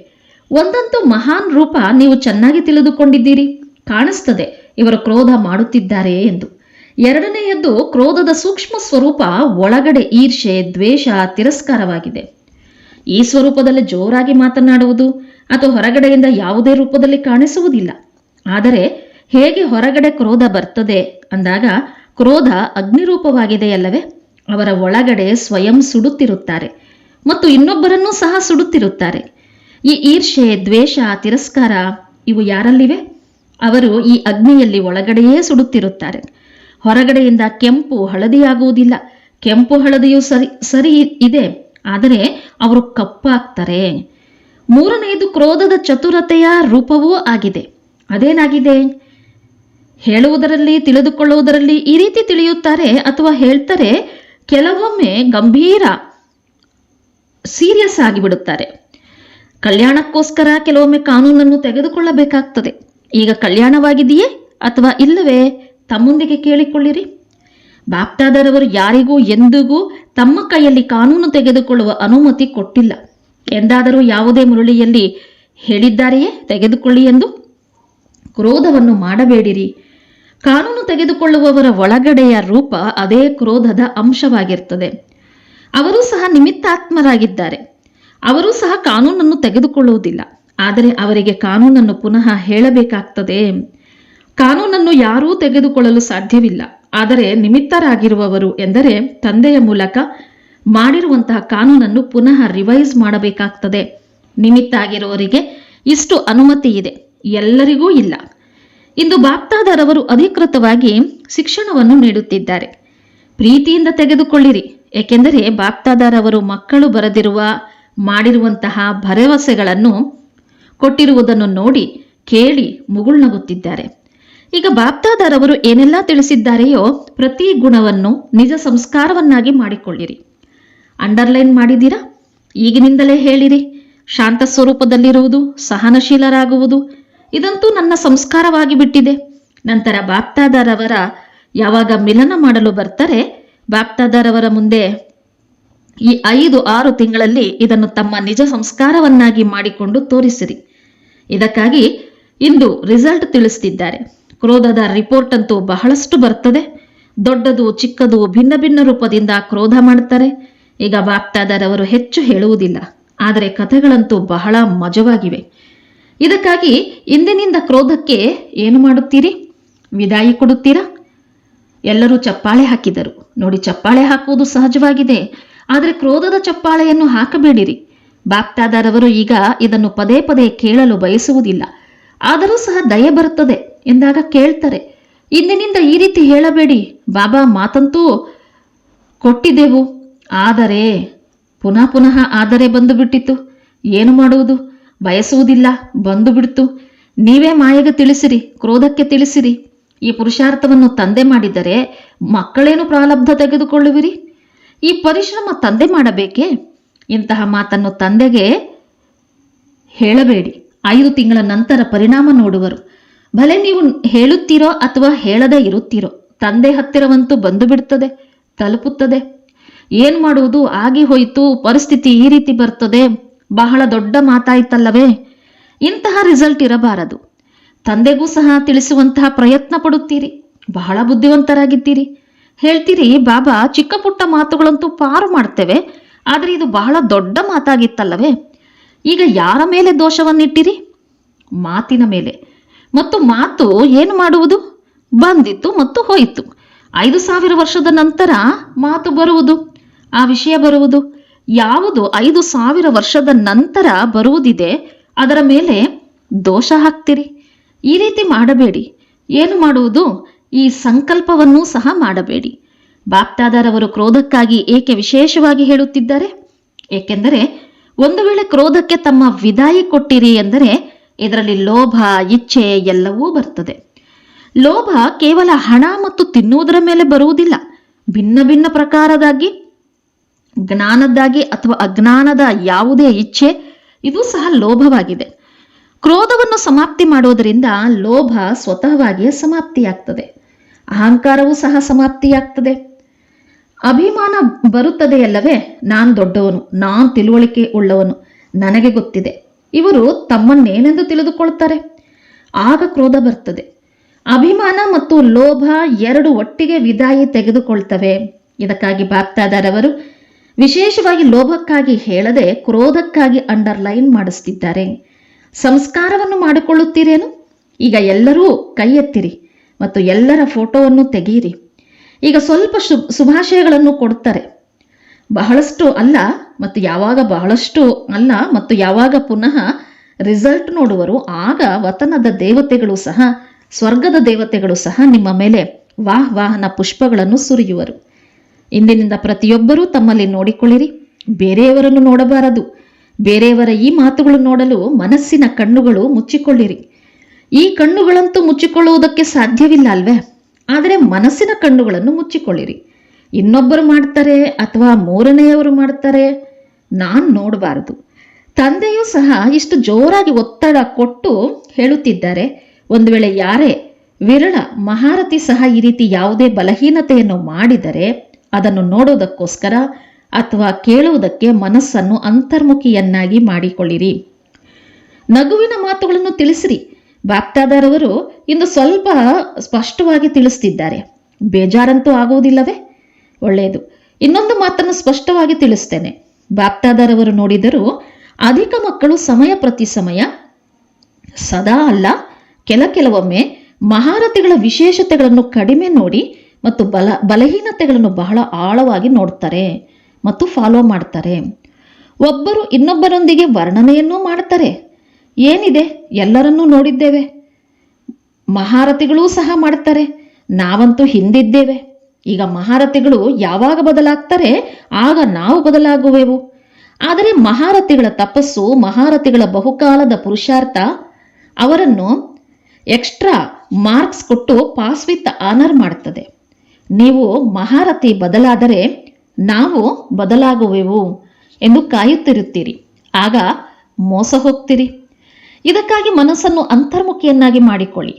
ಒಂದಂತೂ ಮಹಾನ್ ರೂಪ ನೀವು ಚೆನ್ನಾಗಿ ತಿಳಿದುಕೊಂಡಿದ್ದೀರಿ, ಕಾಣಿಸ್ತದೆ ಇವರು ಕ್ರೋಧ ಮಾಡುತ್ತಿದ್ದಾರೆ ಎಂದು. ಎರಡನೆಯದ್ದು ಕ್ರೋಧದ ಸೂಕ್ಷ್ಮ ಸ್ವರೂಪ ಒಳಗಡೆ ಈರ್ಷೆ, ದ್ವೇಷ, ತಿರಸ್ಕಾರವಾಗಿದೆ. ಈ ಸ್ವರೂಪದಲ್ಲಿ ಜೋರಾಗಿ ಮಾತನಾಡುವುದು ಅಥವಾ ಹೊರಗಡೆಯಿಂದ ಯಾವುದೇ ರೂಪದಲ್ಲಿ ಕಾಣಿಸುವುದಿಲ್ಲ. ಆದರೆ ಹೇಗೆ ಹೊರಗಡೆ ಕ್ರೋಧ ಬರ್ತದೆ ಅಂದಾಗ ಕ್ರೋಧ ಅಗ್ನಿರೂಪವಾಗಿದೆಯಲ್ಲವೇ? ಅವರ ಒಳಗಡೆ ಸ್ವಯಂ ಸುಡುತ್ತಿರುತ್ತಾರೆ ಮತ್ತು ಇನ್ನೊಬ್ಬರನ್ನೂ ಸಹ ಸುಡುತ್ತಿರುತ್ತಾರೆ. ಈ ಈರ್ಷೆ, ದ್ವೇಷ, ತಿರಸ್ಕಾರ ಇವು ಯಾರಲ್ಲಿವೆ? ಅವರು ಈ ಅಗ್ನಿಯಲ್ಲಿ ಒಳಗಡೆಯೇ ಸುಡುತ್ತಿರುತ್ತಾರೆ. ಹೊರಗಡೆಯಿಂದ ಕೆಂಪು ಹಳದಿಯಾಗುವುದಿಲ್ಲ. ಕೆಂಪು ಹಳದಿಯು ಸರಿ ಇದೆ, ಆದರೆ ಅವರು ಕಪ್ಪಾಗ್ತಾರೆ. ಮೂರನೆಯದು ಕ್ರೋಧದ ಚತುರತೆಯ ರೂಪವೂ ಆಗಿದೆ. ಅದೇನಾಗಿದೆ? ಹೇಳುವುದರಲ್ಲಿ, ತಿಳಿದುಕೊಳ್ಳುವುದರಲ್ಲಿ ಈ ರೀತಿ ತಿಳಿಯುತ್ತಾರೆ ಅಥವಾ ಹೇಳ್ತಾರೆ, ಕೆಲವೊಮ್ಮೆ ಗಂಭೀರ ಸೀರಿಯಸ್ ಆಗಿಬಿಡುತ್ತಾರೆ. ಕಲ್ಯಾಣಕ್ಕೋಸ್ಕರ ಕೆಲವೊಮ್ಮೆ ಕಾನೂನನ್ನು ತೆಗೆದುಕೊಳ್ಳಬೇಕಾಗ್ತದೆ. ಈಗ ಕಲ್ಯಾಣವಾಗಿದೆಯೇ ಅಥವಾ ಇಲ್ಲವೇ? ತಮ್ಮೊಂದಿಗೆ ಕೇಳಿಕೊಳ್ಳಿರಿ. ಬಾಪ್ದಾದರವರು ಯಾರಿಗೂ ಎಂದಿಗೂ ತಮ್ಮ ಕೈಯಲ್ಲಿ ಕಾನೂನು ತೆಗೆದುಕೊಳ್ಳುವ ಅನುಮತಿ ಕೊಟ್ಟಿಲ್ಲ. ಎಂದಾದರೂ ಯಾವುದೇ ಮುರಳಿಯಲ್ಲಿ ಹೇಳಿದ್ದಾರೆಯೇ ತೆಗೆದುಕೊಳ್ಳಿ ಎಂದು? ಕ್ರೋಧವನ್ನು ಮಾಡಬೇಡಿರಿ. ಕಾನೂನು ತೆಗೆದುಕೊಳ್ಳುವವರ ಒಳಗಡೆಯ ರೂಪ ಅದೇ ಕ್ರೋಧದ ಅಂಶವಾಗಿರ್ತದೆ. ಅವರೂ ಸಹ ನಿಮಿತ್ತಾತ್ಮರಾಗಿದ್ದಾರೆ. ಅವರೂ ಸಹ ಕಾನೂನನ್ನು ತೆಗೆದುಕೊಳ್ಳುವುದಿಲ್ಲ. ಆದರೆ ಅವರಿಗೆ ಕಾನೂನನ್ನು ಪುನಃ ಹೇಳಬೇಕಾಗ್ತದೆ. ಕಾನೂನನ್ನು ಯಾರೂ ತೆಗೆದುಕೊಳ್ಳಲು ಸಾಧ್ಯವಿಲ್ಲ. ಆದರೆ ನಿಮಿತ್ತರಾಗಿರುವವರು ಎಂದರೆ ತಂದೆಯ ಮೂಲಕ ಮಾಡಿರುವಂತಹ ಕಾನೂನನ್ನು ಪುನಃ ರಿವೈಸ್ ಮಾಡಬೇಕಾಗ್ತದೆ. ನಿಮಿತ್ತ ಆಗಿರುವವರಿಗೆ ಇಷ್ಟು ಅನುಮತಿ ಇದೆ, ಎಲ್ಲರಿಗೂ ಇಲ್ಲ. ಇಂದು ಬಾಪ್ದಾದರವರು ಅಧಿಕೃತವಾಗಿ ಶಿಕ್ಷಣವನ್ನು ನೀಡುತ್ತಿದ್ದಾರೆ. ಪ್ರೀತಿಯಿಂದ ತೆಗೆದುಕೊಳ್ಳಿರಿ. ಏಕೆಂದರೆ ಬಾಪ್ದಾದರವರು ಮಕ್ಕಳು ಮಾಡಿರುವಂತಹ ಭರವಸೆಗಳನ್ನು ಕೊಟ್ಟಿರುವುದನ್ನು ನೋಡಿ ಕೇಳಿ ಮುಗುಳ್ನಗುತ್ತಿದ್ದಾರೆ. ಈಗ ಬಾಪ್ದಾದರವರು ಏನೆಲ್ಲ ತಿಳಿಸಿದ್ದಾರೆಯೋ ಪ್ರತಿ ಗುಣವನ್ನು ನಿಜ ಸಂಸ್ಕಾರವನ್ನಾಗಿ ಮಾಡಿಕೊಳ್ಳಿರಿ. ಅಂಡರ್ಲೈನ್ ಮಾಡಿದ್ದೀರಾ? ಈಗಿನಿಂದಲೇ ಹೇಳಿರಿ. ಶಾಂತ ಸ್ವರೂಪದಲ್ಲಿರುವುದು, ಸಹನಶೀಲರಾಗುವುದು, ಇದಂತೂ ನನ್ನ ಸಂಸ್ಕಾರವಾಗಿ ಬಿಟ್ಟಿದೆ. ನಂತರ ಬಾಪ್ದಾದರವರ ಯಾವಾಗ ಮಿಲನ ಮಾಡಲು ಬರ್ತಾರೆ, ಬಾಪ್ದಾದರವರ ಮುಂದೆ ಈ 5-6 ತಿಂಗಳಲ್ಲಿ ಇದನ್ನು ತಮ್ಮ ನಿಜ ಸಂಸ್ಕಾರವನ್ನಾಗಿ ಮಾಡಿಕೊಂಡು ತೋರಿಸಿರಿ. ಇದಕ್ಕಾಗಿ ಇಂದು ರಿಸಲ್ಟ್ ತಿಳಿಸ್ತಿದ್ದಾರೆ. ಕ್ರೋಧದ ರಿಪೋರ್ಟ್ ಅಂತೂ ಬಹಳಷ್ಟು ಬರ್ತದೆ. ದೊಡ್ಡದು ಚಿಕ್ಕದು ಭಿನ್ನ ಭಿನ್ನ ರೂಪದಿಂದ ಕ್ರೋಧ ಮಾಡ್ತಾರೆ. ಈಗ ಬಾಪ್ದಾದರವರು ಹೆಚ್ಚು ಹೇಳುವುದಿಲ್ಲ, ಆದರೆ ಕಥೆಗಳಂತೂ ಬಹಳ ಮಜವಾಗಿವೆ. ಇದಕ್ಕಾಗಿ ಇಂದಿನಿಂದ ಕ್ರೋಧಕ್ಕೆ ಏನು ಮಾಡುತ್ತೀರಿ? ವಿದಾಯಿ ಕೊಡುತ್ತೀರಾ? ಎಲ್ಲರೂ ಚಪ್ಪಾಳೆ ಹಾಕಿದರು. ನೋಡಿ, ಚಪ್ಪಾಳೆ ಹಾಕುವುದು ಸಹಜವಾಗಿದೆ, ಆದರೆ ಕ್ರೋಧದ ಚಪ್ಪಾಳೆಯನ್ನು ಹಾಕಬೇಡಿರಿ. ಬಾಪ್ತಾದರವರು ಈಗ ಇದನ್ನು ಪದೇ ಪದೇ ಕೇಳಲು ಬಯಸುವುದಿಲ್ಲ. ಆದರೂ ಸಹ ದಯೆ ಬರುತ್ತದೆ ಎಂದಾಗ ಕೇಳ್ತಾರೆ. ಇಂದಿನಿಂದ ಈ ರೀತಿ ಹೇಳಬೇಡಿ, ಬಾಬಾ ಮಾತಂತೂ ಕೊಟ್ಟಿದ್ದೆವು, ಆದರೆ ಪುನಃ ಪುನಃ ಆದರೆ ಬಂದು ಬಿಟ್ಟಿತು, ಏನು ಮಾಡುವುದು? ಬಯಸುವುದಿಲ್ಲ, ಬಂದು ಬಿಡ್ತು. ನೀವೇ ಮಾಯೆಗೆ ತಿಳಿಸಿರಿ, ಕ್ರೋಧಕ್ಕೆ ತಿಳಿಸಿರಿ. ಈ ಪುರುಷಾರ್ಥವನ್ನು ತಂದೆ ಮಾಡಿದರೆ ಮಕ್ಕಳೇನು ಪ್ರಾರಬ್ಧ ತೆಗೆದುಕೊಳ್ಳುವಿರಿ? ಈ ಪರಿಶ್ರಮ ತಂದೆ ಮಾಡಬೇಕೇ? ಇಂತಹ ಮಾತನ್ನು ತಂದೆಗೆ ಹೇಳಬೇಡಿ. 5 ತಿಂಗಳ ನಂತರ ಪರಿಣಾಮ ನೋಡುವರು. ಭಲೆ ನೀವು ಹೇಳುತ್ತೀರೋ ಅಥವಾ ಹೇಳದೇ ಇರುತ್ತೀರೋ, ತಂದೆ ಹತ್ತಿರವಂತೂ ಬಂದು ಬಿಡ್ತದೆ, ತಲುಪುತ್ತದೆ. ಏನ್ ಮಾಡುವುದು? ಆಗಿ ಹೋಯಿತು, ಪರಿಸ್ಥಿತಿ ಈ ರೀತಿ ಬರ್ತದೆ, ಬಹಳ ದೊಡ್ಡ ಮಾತಾಯ್ತಲ್ಲವೇ? ಇಂತಹ ರಿಸಲ್ಟ್ ಇರಬಾರದು. ತಂದೆಗೂ ಸಹ ತಿಳಿಸುವಂತಹ ಪ್ರಯತ್ನ ಪಡುತ್ತೀರಿ, ಬಹಳ ಬುದ್ಧಿವಂತರಾಗಿದ್ದೀರಿ. ಹೇಳ್ತೀರಿ, ಬಾಬಾ ಚಿಕ್ಕ ಪುಟ್ಟ ಮಾತುಗಳಂತೂ ಪಾರು ಮಾಡ್ತೇವೆ, ಆದರೆ ಇದು ಬಹಳ ದೊಡ್ಡ ಮಾತಾಗಿತ್ತಲ್ಲವೇ? ಈಗ ಯಾರ ಮೇಲೆ ದೋಷವನ್ನಿಟ್ಟಿರಿ? ಮಾತಿನ ಮೇಲೆ. ಮತ್ತು ಮಾತು ಏನು ಮಾಡುವುದು? ಬಂದಿತ್ತು ಮತ್ತು ಹೋಯಿತು. 5,000 ವರ್ಷದ ನಂತರ ಮಾತು ಬರುವುದು, ಆ ವಿಷಯ ಬರುವುದು. ಯಾವುದು 5,000 ವರ್ಷದ ನಂತರ ಬರುವುದಿದೆ ಅದರ ಮೇಲೆ ದೋಷ ಹಾಕ್ತೀರಿ. ಈ ರೀತಿ ಮಾಡಬೇಡಿ. ಏನು ಮಾಡುವುದು? ಈ ಸಂಕಲ್ಪವನ್ನೂ ಸಹ ಮಾಡಬೇಡಿ. ಬಾಪ್ತಾದರವರು ಕ್ರೋಧಕ್ಕಾಗಿ ಏಕೆ ವಿಶೇಷವಾಗಿ ಹೇಳುತ್ತಿದ್ದಾರೆ? ಏಕೆಂದರೆ ಒಂದು ವೇಳೆ ಕ್ರೋಧಕ್ಕೆ ತಮ್ಮ ವಿದಾಯಿ ಕೊಟ್ಟಿರಿ ಎಂದರೆ ಇದರಲ್ಲಿ ಲೋಭ, ಇಚ್ಛೆ ಎಲ್ಲವೂ ಬರ್ತದೆ. ಲೋಭ ಕೇವಲ ಹಣ ಮತ್ತು ತಿನ್ನುವುದರ ಮೇಲೆ ಬರುವುದಿಲ್ಲ. ಭಿನ್ನ ಭಿನ್ನ ಪ್ರಕಾರದಾಗಿ, ಜ್ಞಾನದ್ದಾಗಿ ಅಥವಾ ಅಜ್ಞಾನದ ಯಾವುದೇ ಇಚ್ಛೆ, ಇದು ಸಹ ಲೋಭವಾಗಿದೆ. ಕ್ರೋಧವನ್ನು ಸಮಾಪ್ತಿ ಮಾಡುವುದರಿಂದ ಲೋಭ ಸ್ವತಃವಾಗಿಯೇ ಸಮಾಪ್ತಿಯಾಗ್ತದೆ. ಅಹಂಕಾರವೂ ಸಹ ಸಮಾಪ್ತಿಯಾಗ್ತದೆ. ಅಭಿಮಾನ ಬರುತ್ತದೆಯಲ್ಲವೇ? ನಾನು ದೊಡ್ಡವನು, ನಾನು ತಿಳುವಳಿಕೆ ಉಳ್ಳವನು, ನನಗೆ ಗೊತ್ತಿದೆ. ಇವರು ತಮ್ಮನ್ನೇನೆಂದು ತಿಳಿದುಕೊಳ್ತಾರೆ. ಆಗ ಕ್ರೋಧ ಬರ್ತದೆ. ಅಭಿಮಾನ ಮತ್ತು ಲೋಭ 2 ಒಟ್ಟಿಗೆ ವಿದಾಯಿ ತೆಗೆದುಕೊಳ್ತವೆ. ಇದಕ್ಕಾಗಿ ಬಾಪ್ತಾದರವರು ವಿಶೇಷವಾಗಿ ಲೋಭಕ್ಕಾಗಿ ಹೇಳದೆ ಕ್ರೋಧಕ್ಕಾಗಿ ಅಂಡರ್ಲೈನ್ ಮಾಡಿಸ್ತಿದ್ದಾರೆ. ಸಂಸ್ಕಾರವನ್ನು ಮಾಡಿಕೊಳ್ಳುತ್ತೀರೇನು? ಈಗ ಎಲ್ಲರೂ ಕೈ ಎತ್ತಿರಿ ಮತ್ತು ಎಲ್ಲರ ಫೋಟೋವನ್ನು ತೆಗೆಯಿರಿ. ಈಗ ಸ್ವಲ್ಪ ಶುಭಾಶಯಗಳನ್ನು ಕೊಡ್ತಾರೆ. ಬಹಳಷ್ಟು ಅಲ್ಲ ಮತ್ತು ಯಾವಾಗ ಬಹಳಷ್ಟು ಅಲ್ಲ ಮತ್ತು ಯಾವಾಗ ಪುನಃ ರಿಸಲ್ಟ್ ನೋಡುವರು, ಆಗ ವತನದ ದೇವತೆಗಳು ಸಹ, ಸ್ವರ್ಗದ ದೇವತೆಗಳು ಸಹ ನಿಮ್ಮ ಮೇಲೆ ವಾಹ್ ವಾಹನ ಪುಷ್ಪಗಳನ್ನು ಸುರಿಯುವರು. ಇಂದಿನಿಂದ ಪ್ರತಿಯೊಬ್ಬರೂ ತಮ್ಮಲ್ಲಿ ನೋಡಿಕೊಳ್ಳಿರಿ, ಬೇರೆಯವರನ್ನು ನೋಡಬಾರದು. ಬೇರೆಯವರ ಈ ಮಾತುಗಳು ನೋಡಲು ಮನಸ್ಸಿನ ಕಣ್ಣುಗಳು ಮುಚ್ಚಿಕೊಳ್ಳಿರಿ. ಈ ಕಣ್ಣುಗಳಂತೂ ಮುಚ್ಚಿಕೊಳ್ಳುವುದಕ್ಕೆ ಸಾಧ್ಯವಿಲ್ಲ ಅಲ್ವೇ? ಆದರೆ ಮನಸ್ಸಿನ ಕಣ್ಣುಗಳನ್ನು ಮುಚ್ಚಿಕೊಳ್ಳಿರಿ. ಇನ್ನೊಬ್ಬರು ಮಾಡ್ತಾರೆ ಅಥವಾ ಮೂರನೆಯವರು ಮಾಡ್ತಾರೆ, ನಾನು ನೋಡಬಾರದು. ತಂದೆಯೂ ಸಹ ಇಷ್ಟು ಜೋರಾಗಿ ಒತ್ತಡ ಕೊಟ್ಟು ಹೇಳುತ್ತಿದ್ದಾರೆ. ಒಂದು ವೇಳೆ ಯಾರೇ ವಿರಳ ಮಹಾರಥಿ ಸಹ ಈ ರೀತಿ ಯಾವುದೇ ಬಲಹೀನತೆಯನ್ನು ಮಾಡಿದರೆ ಅದನ್ನು ನೋಡೋದಕ್ಕೋಸ್ಕರ ಅಥವಾ ಕೇಳುವುದಕ್ಕೆ ಮನಸ್ಸನ್ನು ಅಂತರ್ಮುಖಿಯನ್ನಾಗಿ ಮಾಡಿಕೊಳ್ಳಿರಿ. ನಗುವಿನ ಮಾತುಗಳನ್ನು ತಿಳಿಸಿರಿ. ಬಾಪ್ತಾದರವರು ಇಂದು ಸ್ವಲ್ಪ ಸ್ಪಷ್ಟವಾಗಿ ತಿಳಿಸ್ತಿದ್ದಾರೆ. ಬೇಜಾರಂತೂ ಆಗುವುದಿಲ್ಲವೇ? ಒಳ್ಳೆಯದು. ಇನ್ನೊಂದು ಮಾತನ್ನು ಸ್ಪಷ್ಟವಾಗಿ ತಿಳಿಸ್ತೇನೆ. ಬಾಪ್ತಾದರವರು ನೋಡಿದರೂ ಅಧಿಕ ಮಕ್ಕಳು ಸಮಯ ಪ್ರತಿ ಸಮಯ, ಸದಾ ಅಲ್ಲ, ಕೆಲವೊಮ್ಮೆ ಮಹಾರಥಿಗಳ ವಿಶೇಷತೆಗಳನ್ನು ಕಡಿಮೆ ನೋಡಿ ಮತ್ತು ಬಲಹೀನತೆಗಳನ್ನು ಬಹಳ ಆಳವಾಗಿ ನೋಡ್ತಾರೆ ಮತ್ತು ಫಾಲೋ ಮಾಡ್ತಾರೆ. ಒಬ್ಬರು ಇನ್ನೊಬ್ಬರೊಂದಿಗೆ ವರ್ಣನೆಯನ್ನೂ ಮಾಡ್ತಾರೆ. ಏನಿದೆ, ಎಲ್ಲರನ್ನೂ ನೋಡಿದ್ದೇವೆ. ಮಹಾರಥಿಗಳೂ ಸಹ ಮಾಡ್ತಾರೆ. ನಾವಂತೂ ಹಿಂದಿದ್ದೇವೆ. ಈಗ ಮಹಾರಥಿಗಳು ಯಾವಾಗ ಬದಲಾಗ್ತಾರೆ, ಆಗ ನಾವು ಬದಲಾಗುವೆವು. ಆದರೆ ಮಹಾರಥಿಗಳ ತಪಸ್ಸು, ಮಹಾರಥಿಗಳ ಬಹುಕಾಲದ ಪುರುಷಾರ್ಥ ಅವರನ್ನು ಎಕ್ಸ್ಟ್ರಾ ಮಾರ್ಕ್ಸ್ ಕೊಟ್ಟು ಪಾಸ್ ವಿತ್ ಆನರ್ ಮಾಡ್ತದೆ. ನೀವು ಮಹಾರಥಿ ಬದಲಾದರೆ ನಾವು ಬದಲಾಗುವೆವು ಎಂದು ಕಾಯುತ್ತಿರುತ್ತೀರಿ. ಆಗ ಮೋಸ ಹೋಗ್ತೀರಿ. ಇದಕ್ಕಾಗಿ ಮನಸ್ಸನ್ನು ಅಂತರ್ಮುಖಿಯನ್ನಾಗಿ ಮಾಡಿಕೊಳ್ಳಿ.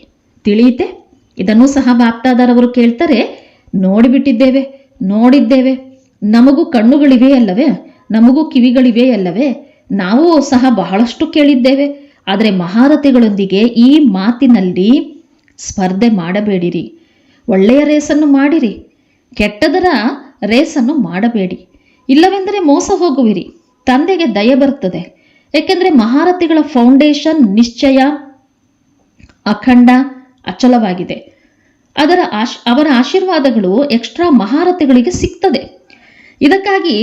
ತಿಳಿಯುತ್ತೆ? ಇದನ್ನು ಸಹ ಬಾಪ್ತಾದರವರು ಕೇಳ್ತಾರೆ. ನೋಡಿದ್ದೇವೆ, ನಮಗೂ ಕಣ್ಣುಗಳಿವೆ ಅಲ್ಲವೇ, ನಮಗೂ ಕಿವಿಗಳಿವೆ ಅಲ್ಲವೇ, ನಾವು ಸಹ ಬಹಳಷ್ಟು ಕೇಳಿದ್ದೇವೆ. ಆದರೆ ಮಹಾರಥಿಗಳೊಂದಿಗೆ ಈ ಮಾತಿನಲ್ಲಿ ಸ್ಪರ್ಧೆ ಮಾಡಬೇಡಿರಿ. ಒಳ್ಳೆಯ ರೇಸನ್ನು ಮಾಡಿರಿ, ಕೆಟ್ಟದರ ರೇಸನ್ನು ಮಾಡಬೇಡಿ. ಇಲ್ಲವೆಂದರೆ ಮೋಸ ಹೋಗುವಿರಿ. ತಂದೆಗೆ ದಯೆ ಬರ್ತದೆ. ಏಕೆಂದರೆ ಮಹಾರಥಿಗಳ ಫೌಂಡೇಶನ್ ನಿಶ್ಚಯ, ಅಖಂಡ, ಅಚಲವಾಗಿದೆ. ಅವರ ಆಶೀರ್ವಾದಗಳು ಎಕ್ಸ್ಟ್ರಾ ಮಹಾರಥಿಗಳಿಗೆ ಸಿಗ್ತದೆ. ಇದಕ್ಕಾಗಿ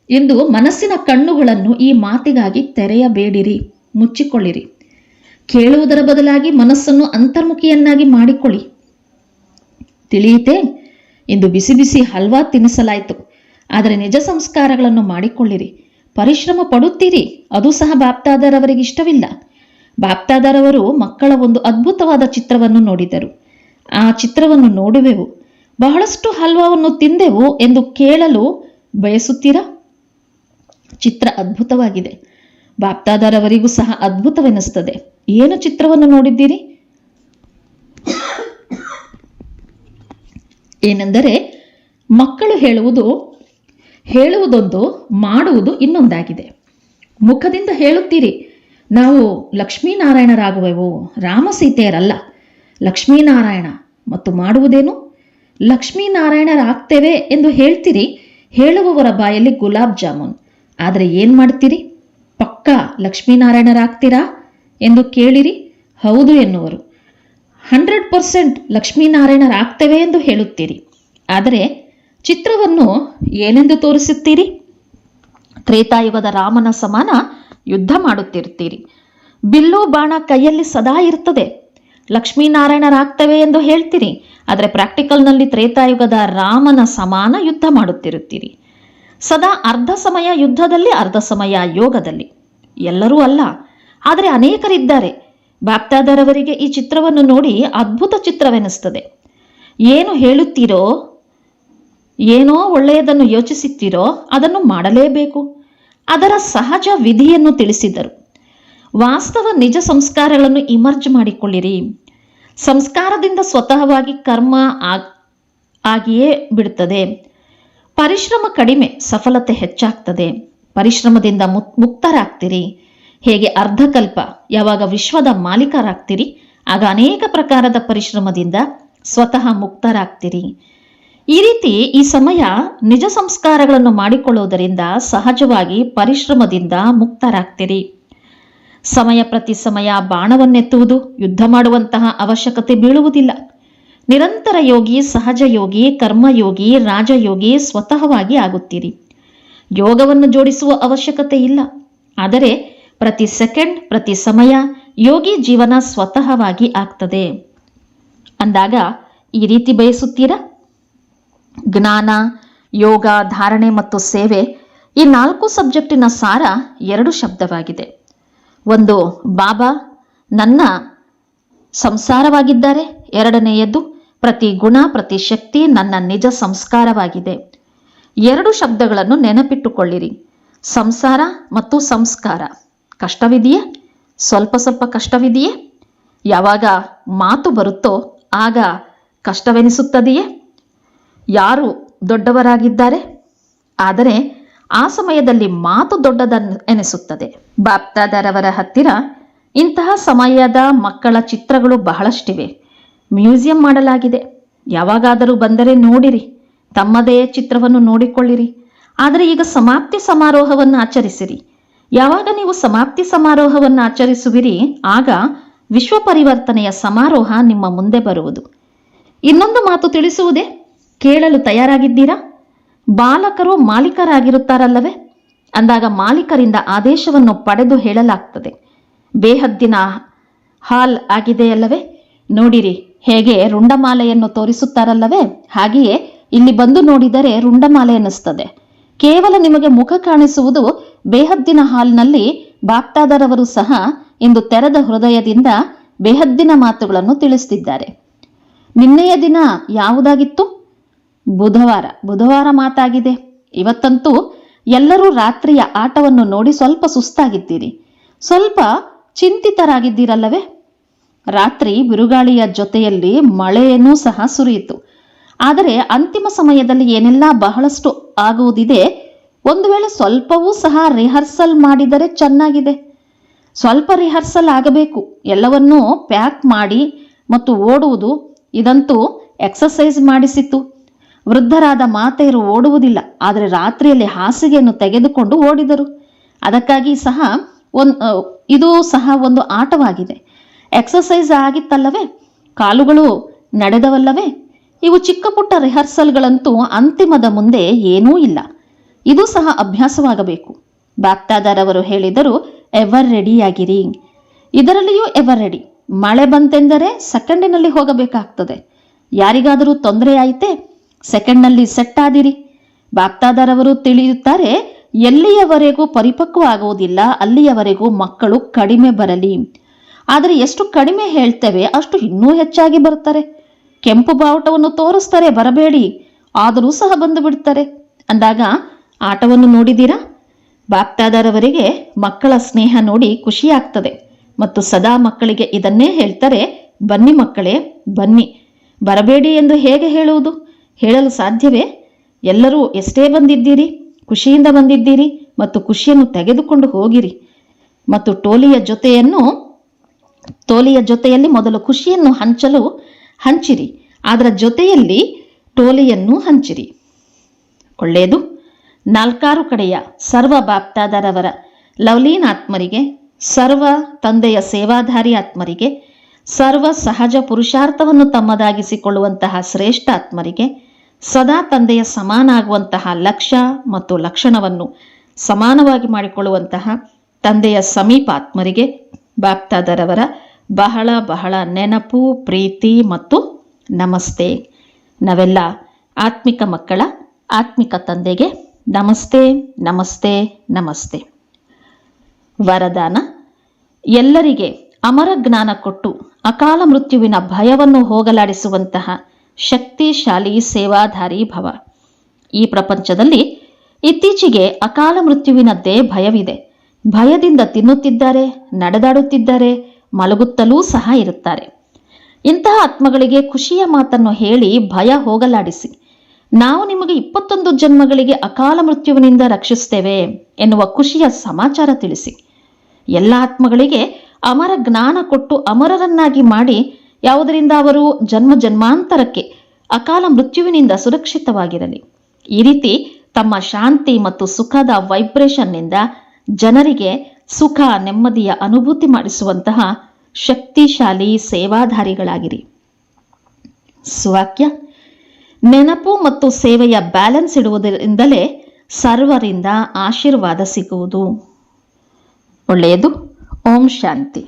ಇಂದು ಮನಸ್ಸಿನ ಕಣ್ಣುಗಳನ್ನು ಈ ಮಾತಿಗಾಗಿ ತೆರೆಯಬೇಡಿರಿ, ಮುಚ್ಚಿಕೊಳ್ಳಿರಿ. ಕೇಳುವುದರ ಬದಲಾಗಿ ಮನಸ್ಸನ್ನು ಅಂತರ್ಮುಖಿಯನ್ನಾಗಿ ಮಾಡಿಕೊಳ್ಳಿ. ತಿಳಿಯಿತೆ? ಇಂದು ಬಿಸಿ ಬಿಸಿ ಹಲ್ವಾ ತಿನ್ನಿಸಲಾಯಿತು, ಆದರೆ ನಿಜ ಸಂಸ್ಕಾರಗಳನ್ನು ಮಾಡಿಕೊಳ್ಳಿರಿ. ಪರಿಶ್ರಮ ಪಡುತ್ತೀರಿ, ಅದು ಸಹ ಬಾಪ್ದಾದರವರಿಗೆ ಇಷ್ಟವಿಲ್ಲ. ಬಾಪ್ದಾದರವರು ಮಕ್ಕಳ ಒಂದು ಅದ್ಭುತವಾದ ಚಿತ್ರವನ್ನು ನೋಡಿದರು. ಆ ಚಿತ್ರವನ್ನು ನೋಡುವೆವು, ಬಹಳಷ್ಟು ಹಲ್ವಾವನ್ನು ತಿಂದೆವು ಎಂದು ಕೇಳಲು ಬಯಸುತ್ತೀರಾ? ಚಿತ್ರ ಅದ್ಭುತವಾಗಿದೆ. ಬಾಪ್ದಾದರವರಿಗೂ ಸಹ ಅದ್ಭುತವೆನಿಸ್ತದೆ. ಏನು ಚಿತ್ರವನ್ನು ನೋಡಿದ್ದೀರಿ? ಏನೆಂದರೆ, ಮಕ್ಕಳು ಹೇಳುವುದೊಂದು, ಮಾಡುವುದು ಇನ್ನೊಂದಾಗಿದೆ. ಮುಖದಿಂದ ಹೇಳುತ್ತೀರಿ, ನಾವು ಲಕ್ಷ್ಮೀನಾರಾಯಣರಾಗುವೆವು, ರಾಮ ಸೀತೆಯರಲ್ಲ, ಲಕ್ಷ್ಮೀನಾರಾಯಣ. ಮತ್ತು ಮಾಡುವುದೇನು? ಲಕ್ಷ್ಮೀನಾರಾಯಣರಾಗ್ತೇವೆ ಎಂದು ಹೇಳ್ತೀರಿ. ಹೇಳುವವರ ಬಾಯಲ್ಲಿ ಗುಲಾಬ್ ಜಾಮೂನ್. ಆದರೆ ಏನು ಮಾಡ್ತೀರಿ? ಪಕ್ಕಾ ಲಕ್ಷ್ಮೀನಾರಾಯಣರಾಗ್ತೀರಾ ಎಂದು ಕೇಳಿರಿ, ಹೌದು ಎನ್ನುವರು. 100% ಲಕ್ಷ್ಮೀನಾರಾಯಣರಾಗ್ತೇವೆ ಎಂದು ಹೇಳುತ್ತೀರಿ. ಆದರೆ ಚಿತ್ರವನ್ನು ಏನೆಂದು ತೋರಿಸುತ್ತೀರಿ? ತ್ರೇತಾಯುಗದ ರಾಮನ ಸಮಾನ ಯುದ್ಧ ಮಾಡುತ್ತಿರುತ್ತೀರಿ. ಬಿಲ್ಲು ಬಾಣ ಕೈಯಲ್ಲಿ ಸದಾ ಇರ್ತದೆ. ಲಕ್ಷ್ಮೀನಾರಾಯಣರಾಗ್ತೇವೆ ಎಂದು ಹೇಳ್ತೀರಿ, ಆದರೆ ಪ್ರಾಕ್ಟಿಕಲ್ನಲ್ಲಿ ತ್ರೇತಾಯುಗದ ರಾಮನ ಸಮಾನ ಯುದ್ಧ ಮಾಡುತ್ತಿರುತ್ತೀರಿ. ಸದಾ ಅರ್ಧ ಸಮಯ ಯುದ್ಧದಲ್ಲಿ, ಅರ್ಧ ಸಮಯ ಯೋಗದಲ್ಲಿ. ಎಲ್ಲರೂ ಅಲ್ಲ, ಆದರೆ ಅನೇಕರಿದ್ದಾರೆ. ಬಾಪ್ದಾದರವರಿಗೆ ಈ ಚಿತ್ರವನ್ನು ನೋಡಿ ಅದ್ಭುತ ಚಿತ್ರವೆನಿಸ್ತದೆ. ಏನು ಹೇಳುತ್ತೀರೋ, ಏನೋ ಒಳ್ಳೆಯದನ್ನು ಯೋಚಿಸುತ್ತೀರೋ ಅದನ್ನು ಮಾಡಲೇಬೇಕು. ಅದರ ಸಹಜ ವಿಧಿಯನ್ನು ತಿಳಿಸಿದರು. ವಾಸ್ತವ ನಿಜ ಸಂಸ್ಕಾರಗಳನ್ನು ಇಮರ್ಜ್ ಮಾಡಿಕೊಳ್ಳಿರಿ. ಸಂಸ್ಕಾರದಿಂದ ಸ್ವತಃವಾಗಿ ಕರ್ಮ ಆಗಿಯೇ ಬಿಡುತ್ತದೆ. ಪರಿಶ್ರಮ ಕಡಿಮೆ, ಸಫಲತೆ ಹೆಚ್ಚಾಗ್ತದೆ. ಪರಿಶ್ರಮದಿಂದ ಮುಕ್ತರಾಗ್ತೀರಿ. ಹೇಗೆ ಅರ್ಧಕಲ್ಪ, ಯಾವಾಗ ವಿಶ್ವದ ಮಾಲೀಕರಾಗ್ತೀರಿ ಆಗ ಅನೇಕ ಪ್ರಕಾರದ ಪರಿಶ್ರಮದಿಂದ ಸ್ವತಃ ಮುಕ್ತರಾಗ್ತೀರಿ. ಈ ರೀತಿ ಈ ಸಮಯ ನಿಜ ಸಂಸ್ಕಾರಗಳನ್ನು ಮಾಡಿಕೊಳ್ಳುವುದರಿಂದ ಸಹಜವಾಗಿ ಪರಿಶ್ರಮದಿಂದ ಮುಕ್ತರಾಗ್ತೀರಿ. ಸಮಯ ಪ್ರತಿ ಸಮಯ ಬಾಣವನ್ನೆತ್ತುವುದು, ಯುದ್ಧ ಮಾಡುವಂತಹ ಅವಶ್ಯಕತೆ ಬೀಳುವುದಿಲ್ಲ. ನಿರಂತರ ಯೋಗಿ, ಸಹಜ ಯೋಗಿ, ಕರ್ಮಯೋಗಿ, ರಾಜಯೋಗಿ ಸ್ವತಃವಾಗಿ ಆಗುತ್ತೀರಿ. ಯೋಗವನ್ನು ಜೋಡಿಸುವ ಅವಶ್ಯಕತೆ ಇಲ್ಲ. ಆದರೆ ಪ್ರತಿ ಸೆಕೆಂಡ್, ಪ್ರತಿ ಸಮಯ ಯೋಗಿ ಜೀವನ ಸ್ವತಃವಾಗಿ ಆಗ್ತದೆ. ಅಂದಾಗ ಈ ರೀತಿ ಬಯಸುತ್ತೀರಾ? ಜ್ಞಾನ, ಯೋಗ, ಧಾರಣೆ ಮತ್ತು ಸೇವೆ, ಈ 4 ಸಬ್ಜೆಕ್ಟಿನ ಸಾರ 2 ಶಬ್ದವಾಗಿದೆ. ಒಂದು, ಬಾಬಾ ನನ್ನ ಸಂಸಾರವಾಗಿದ್ದಾರೆ. ಎರಡನೆಯದು, ಪ್ರತಿ ಗುಣ, ಪ್ರತಿ ಶಕ್ತಿ ನನ್ನ ನಿಜ ಸಂಸ್ಕಾರವಾಗಿದೆ. 2 ಶಬ್ದಗಳನ್ನು ನೆನಪಿಟ್ಟುಕೊಳ್ಳಿರಿ. ಸಂಸಾರ ಮತ್ತು ಸಂಸ್ಕಾರ. ಕಷ್ಟವಿದೆಯೇ? ಸ್ವಲ್ಪ ಸ್ವಲ್ಪ ಕಷ್ಟವಿದೆಯೇ? ಯಾವಾಗ ಮಾತು ಬರುತ್ತೋ ಆಗ ಕಷ್ಟವೆನಿಸುತ್ತದೆಯೇ? ಯಾರು ದೊಡ್ಡವರಾಗಿದ್ದಾರೆ? ಆದರೆ ಆ ಸಮಯದಲ್ಲಿ ಮಾತು ದೊಡ್ಡದೆನಿಸುತ್ತದೆ. ಬಾಪ್ದಾದರವರ ಹತ್ತಿರ ಇಂತಹ ಸಮಯದ ಮಕ್ಕಳ ಚಿತ್ರಗಳು ಬಹಳಷ್ಟಿವೆ. ಮ್ಯೂಸಿಯಂ ಮಾಡಲಾಗಿದೆ. ಯಾವಾಗಾದರೂ ಬಂದರೆ ನೋಡಿರಿ, ತಮ್ಮದೇ ಚಿತ್ರವನ್ನು ನೋಡಿಕೊಳ್ಳಿರಿ. ಆದರೆ ಈಗ ಸಮಾಪ್ತಿ ಸಮಾರೋಹವನ್ನು ಆಚರಿಸಿರಿ. ಯಾವಾಗ ನೀವು ಸಮಾಪ್ತಿ ಸಮಾರೋಹವನ್ನು ಆಚರಿಸುವಿರಿ ಆಗ ವಿಶ್ವ ಪರಿವರ್ತನೆಯ ಸಮಾರೋಹ ನಿಮ್ಮ ಮುಂದೆ ಬರುವುದು. ಇನ್ನೊಂದು ಮಾತು ತಿಳಿಸುವುದೇ? ಕೇಳಲು ತಯಾರಾಗಿದ್ದೀರಾ? ಬಾಲಕರು ಮಾಲೀಕರಾಗಿರುತ್ತಾರಲ್ಲವೇ? ಅಂದಾಗ ಮಾಲೀಕರಿಂದ ಆದೇಶವನ್ನು ಪಡೆದು ಹೇಳಲಾಗ್ತದೆ. ಬೇಹದ್ದಿನ ಹಾಲ್ ಆಗಿದೆಯಲ್ಲವೇ? ನೋಡಿರಿ, ಹೇಗೆ ರುಂಡಮಾಲೆಯನ್ನು ತೋರಿಸುತ್ತಾರಲ್ಲವೇ? ಹಾಗೆಯೇ ಇಲ್ಲಿ ಬಂದು ನೋಡಿದರೆ ರುಂಡಮಾಲೆ ಅನ್ನಿಸ್ತದೆ. ಕೇವಲ ನಿಮಗೆ ಮುಖ ಕಾಣಿಸುವುದು ಬೇಹದ್ದಿನ ಹಾಲ್ನಲ್ಲಿ. ಬಾಪ್ದಾದರವರು ಸಹ ಇಂದು ತೆರೆದ ಹೃದಯದಿಂದ ಬೇಹದ್ದಿನ ಮಾತುಗಳನ್ನು ತಿಳಿಸುತ್ತಿದ್ದಾರೆ. ನಿನ್ನೆಯ ದಿನ ಯಾವುದಾಗಿತ್ತು? ಬುಧವಾರ ಮಾತಾಗಿದೆ. ಇವತ್ತಂತೂ ಎಲ್ಲರೂ ರಾತ್ರಿಯ ಆಟವನ್ನು ನೋಡಿ ಸ್ವಲ್ಪ ಸುಸ್ತಾಗಿದ್ದೀರಿ, ಸ್ವಲ್ಪ ಚಿಂತಿತರಾಗಿದ್ದೀರಲ್ಲವೇ? ರಾತ್ರಿ ಬಿರುಗಾಳಿಯ ಜೊತೆಯಲ್ಲಿ ಮಳೆಯನ್ನೂ ಸಹ ಸುರಿಯಿತು. ಆದರೆ ಅಂತಿಮ ಸಮಯದಲ್ಲಿ ಏನೆಲ್ಲ ಬಹಳಷ್ಟು ಆಗುವುದಿದೆ. ಒಂದು ವೇಳೆ ಸ್ವಲ್ಪವೂ ಸಹ ರಿಹರ್ಸಲ್ ಮಾಡಿದರೆ ಚೆನ್ನಾಗಿದೆ. ಸ್ವಲ್ಪ ರಿಹರ್ಸಲ್ ಆಗಬೇಕು. ಎಲ್ಲವನ್ನೂ ಪ್ಯಾಕ್ ಮಾಡಿ ಮತ್ತು ಓಡುವುದು, ಇದಂತೂ ಎಕ್ಸಸೈಸ್ ಮಾಡಿಸಿತು. ವೃದ್ಧರಾದ ಮಾತೆಯರು ಓಡುವುದಿಲ್ಲ, ಆದರೆ ರಾತ್ರಿಯಲ್ಲಿ ಹಾಸಿಗೆಯನ್ನು ತೆಗೆದುಕೊಂಡು ಓಡಿದರು. ಅದಕ್ಕಾಗಿ ಸಹ ಇದು ಸಹ ಒಂದು ಆಟವಾಗಿದೆ. ಎಕ್ಸಸೈಸ್ ಆಗಿತ್ತಲ್ಲವೇ, ಕಾಲುಗಳು ನಡೆದವಲ್ಲವೇ. ಇವು ಚಿಕ್ಕ ಪುಟ್ಟ ರಿಹರ್ಸಲ್ಗಳಂತೂ ಅಂತಿಮದ ಮುಂದೆ ಏನೂ ಇಲ್ಲ. ಇದು ಸಹ ಅಭ್ಯಾಸವಾಗಬೇಕು. ಬಾಪ್ತಾದರವರು ಹೇಳಿದರು, ಎವರ್ ರೆಡಿಯಾಗಿರಿ. ಇದರಲ್ಲಿಯೂ ಎವರ್ ರೆಡಿ. ಮಳೆ ಬಂತೆಂದರೆ ಸೆಕೆಂಡಿನಲ್ಲಿ ಹೋಗಬೇಕಾಗ್ತದೆ. ಯಾರಿಗಾದರೂ ತೊಂದರೆ ಆಯಿತೆ, ಸೆಕೆಂಡ್ನಲ್ಲಿ ಸೆಟ್ ಆದಿರಿ. ಬಾಪ್ತಾದರವರು ತಿಳಿಯುತ್ತಾರೆ, ಎಲ್ಲಿಯವರೆಗೂ ಪರಿಪಕ್ವ ಆಗುವುದಿಲ್ಲ ಅಲ್ಲಿಯವರೆಗೂ ಮಕ್ಕಳು ಕಡಿಮೆ ಬರಲಿ. ಆದರೆ ಎಷ್ಟು ಕಡಿಮೆ ಹೇಳ್ತೇವೆ ಅಷ್ಟು ಇನ್ನೂ ಹೆಚ್ಚಾಗಿ ಬರ್ತಾರೆ. ಕೆಂಪು ಬಾವುಟವನ್ನು ತೋರಿಸ್ತಾರೆ, ಬರಬೇಡಿ, ಆದರೂ ಸಹ ಬಂದು ಬಿಡ್ತಾರೆ. ಅಂದಾಗ ಆಟವನ್ನು ನೋಡಿದ್ದೀರಾ? ಬಾಪ್ತಾದರವರಿಗೆ ಮಕ್ಕಳ ಸ್ನೇಹ ನೋಡಿ ಖುಷಿ ಆಗ್ತದೆ ಮತ್ತು ಸದಾ ಮಕ್ಕಳಿಗೆ ಇದನ್ನೇ ಹೇಳ್ತಾರೆ, ಬನ್ನಿ ಮಕ್ಕಳೇ ಬನ್ನಿ. ಬರಬೇಡಿ ಎಂದು ಹೇಗೆ ಹೇಳುವುದು? ಹೇಳಲು ಸಾಧ್ಯವೇ? ಎಲ್ಲರೂ ಎಷ್ಟೇ ಬಂದಿದ್ದೀರಿ, ಖುಷಿಯಿಂದ ಬಂದಿದ್ದೀರಿ ಮತ್ತು ಖುಷಿಯನ್ನು ತೆಗೆದುಕೊಂಡು ಹೋಗಿರಿ. ಮತ್ತು ಟೋಲಿಯ ಜೊತೆಯಲ್ಲಿ ಮೊದಲು ಖುಷಿಯನ್ನು ಹಂಚಿರಿ, ಅದರ ಜೊತೆಯಲ್ಲಿ ಟೋಲಿಯನ್ನು ಹಂಚಿರಿ. ಒಳ್ಳೆಯದು. 4 ಕಡೆಯ ಸರ್ವ ಬಾಪ್ತಾದರವರ ಲವ್ಲೀನ್ ಆತ್ಮರಿಗೆ, ಸರ್ವ ತಂದೆಯ ಸೇವಾಧಾರಿ ಆತ್ಮರಿಗೆ, ಸರ್ವ ಸಹಜ ಪುರುಷಾರ್ಥವನ್ನು ತಮ್ಮದಾಗಿಸಿಕೊಳ್ಳುವಂತಹ ಶ್ರೇಷ್ಠ ಆತ್ಮರಿಗೆ, ಸದಾ ತಂದೆಯ ಸಮಾನ ಆಗುವಂತಹ ಲಕ್ಷ್ಯ ಮತ್ತು ಲಕ್ಷಣವನ್ನು ಸಮಾನವಾಗಿ ಮಾಡಿಕೊಳ್ಳುವಂತಹ ತಂದೆಯ ಸಮೀಪ ಆತ್ಮರಿಗೆ ಬಾಪ್ತಾದರವರ ಬಹಳ ಬಹಳ ನೆನಪು, ಪ್ರೀತಿ ಮತ್ತು ನಮಸ್ತೆ. ನಾವೆಲ್ಲ ಆತ್ಮಿಕ ಮಕ್ಕಳ ಆತ್ಮಿಕ ತಂದೆಗೆ ನಮಸ್ತೆ ನಮಸ್ತೆ ನಮಸ್ತೆ. ವರದಾನ: ಎಲ್ಲರಿಗೆ ಅಮರ ಜ್ಞಾನ ಕೊಟ್ಟು ಅಕಾಲ ಮೃತ್ಯುವಿನ ಭಯವನ್ನು ಹೋಗಲಾಡಿಸುವಂತಹ ಶಕ್ತಿಶಾಲಿ ಸೇವಾಧಾರಿ ಭವ. ಈ ಪ್ರಪಂಚದಲ್ಲಿ ಇತ್ತೀಚೆಗೆ ಅಕಾಲ ಮೃತ್ಯುವಿನದ್ದೇ ಭಯವಿದೆ. ಭಯದಿಂದ ತಿನ್ನುತ್ತಿದ್ದಾರೆ, ನಡೆದಾಡುತ್ತಿದ್ದಾರೆ, ಮಲಗುತ್ತಲೂ ಸಹ ಇರುತ್ತಾರೆ. ಇಂತಹ ಆತ್ಮಗಳಿಗೆ ಖುಷಿಯ ಮಾತನ್ನು ಹೇಳಿ ಭಯ ಹೋಗಲಾಡಿಸಿ, ನಾವು ನಿಮಗೆ 21 ಜನ್ಮಗಳಿಗೆ ಅಕಾಲ ಮೃತ್ಯುವಿನಿಂದ ರಕ್ಷಿಸುತ್ತೇವೆ ಎನ್ನುವ ಖುಷಿಯ ಸಮಾಚಾರ ತಿಳಿಸಿ. ಎಲ್ಲ ಆತ್ಮಗಳಿಗೆ ಅಮರ ಜ್ಞಾನ ಕೊಟ್ಟು ಅಮರರನ್ನಾಗಿ ಮಾಡಿ, ಯಾವುದರಿಂದ ಅವರು ಜನ್ಮಾಂತರಕ್ಕೆ ಅಕಾಲ ಮೃತ್ಯುವಿನಿಂದ ಸುರಕ್ಷಿತವಾಗಿರಲಿ. ಈ ರೀತಿ ತಮ್ಮ ಶಾಂತಿ ಮತ್ತು ಸುಖದ ವೈಬ್ರೇಷನ್ನಿಂದ ಜನರಿಗೆ ಸುಖ ನೆಮ್ಮದಿಯ ಅನುಭೂತಿ ಮಾಡಿಸುವಂತಹ ಶಕ್ತಿಶಾಲಿ ಸೇವಾಧಾರಿಗಳಾಗಿರಿ. ಸುವಾಕ್ಯ: ನೆನಪು ಮತ್ತು ಸೇವೆಯ ಬ್ಯಾಲೆನ್ಸ್ ಇಡುವುದರಿಂದಲೇ ಸರ್ವರಿಂದ ಆಶೀರ್ವಾದ ಸಿಗುವುದು. ಒಳ್ಳೆಯದು. ಓಂ ಶಾಂತಿ.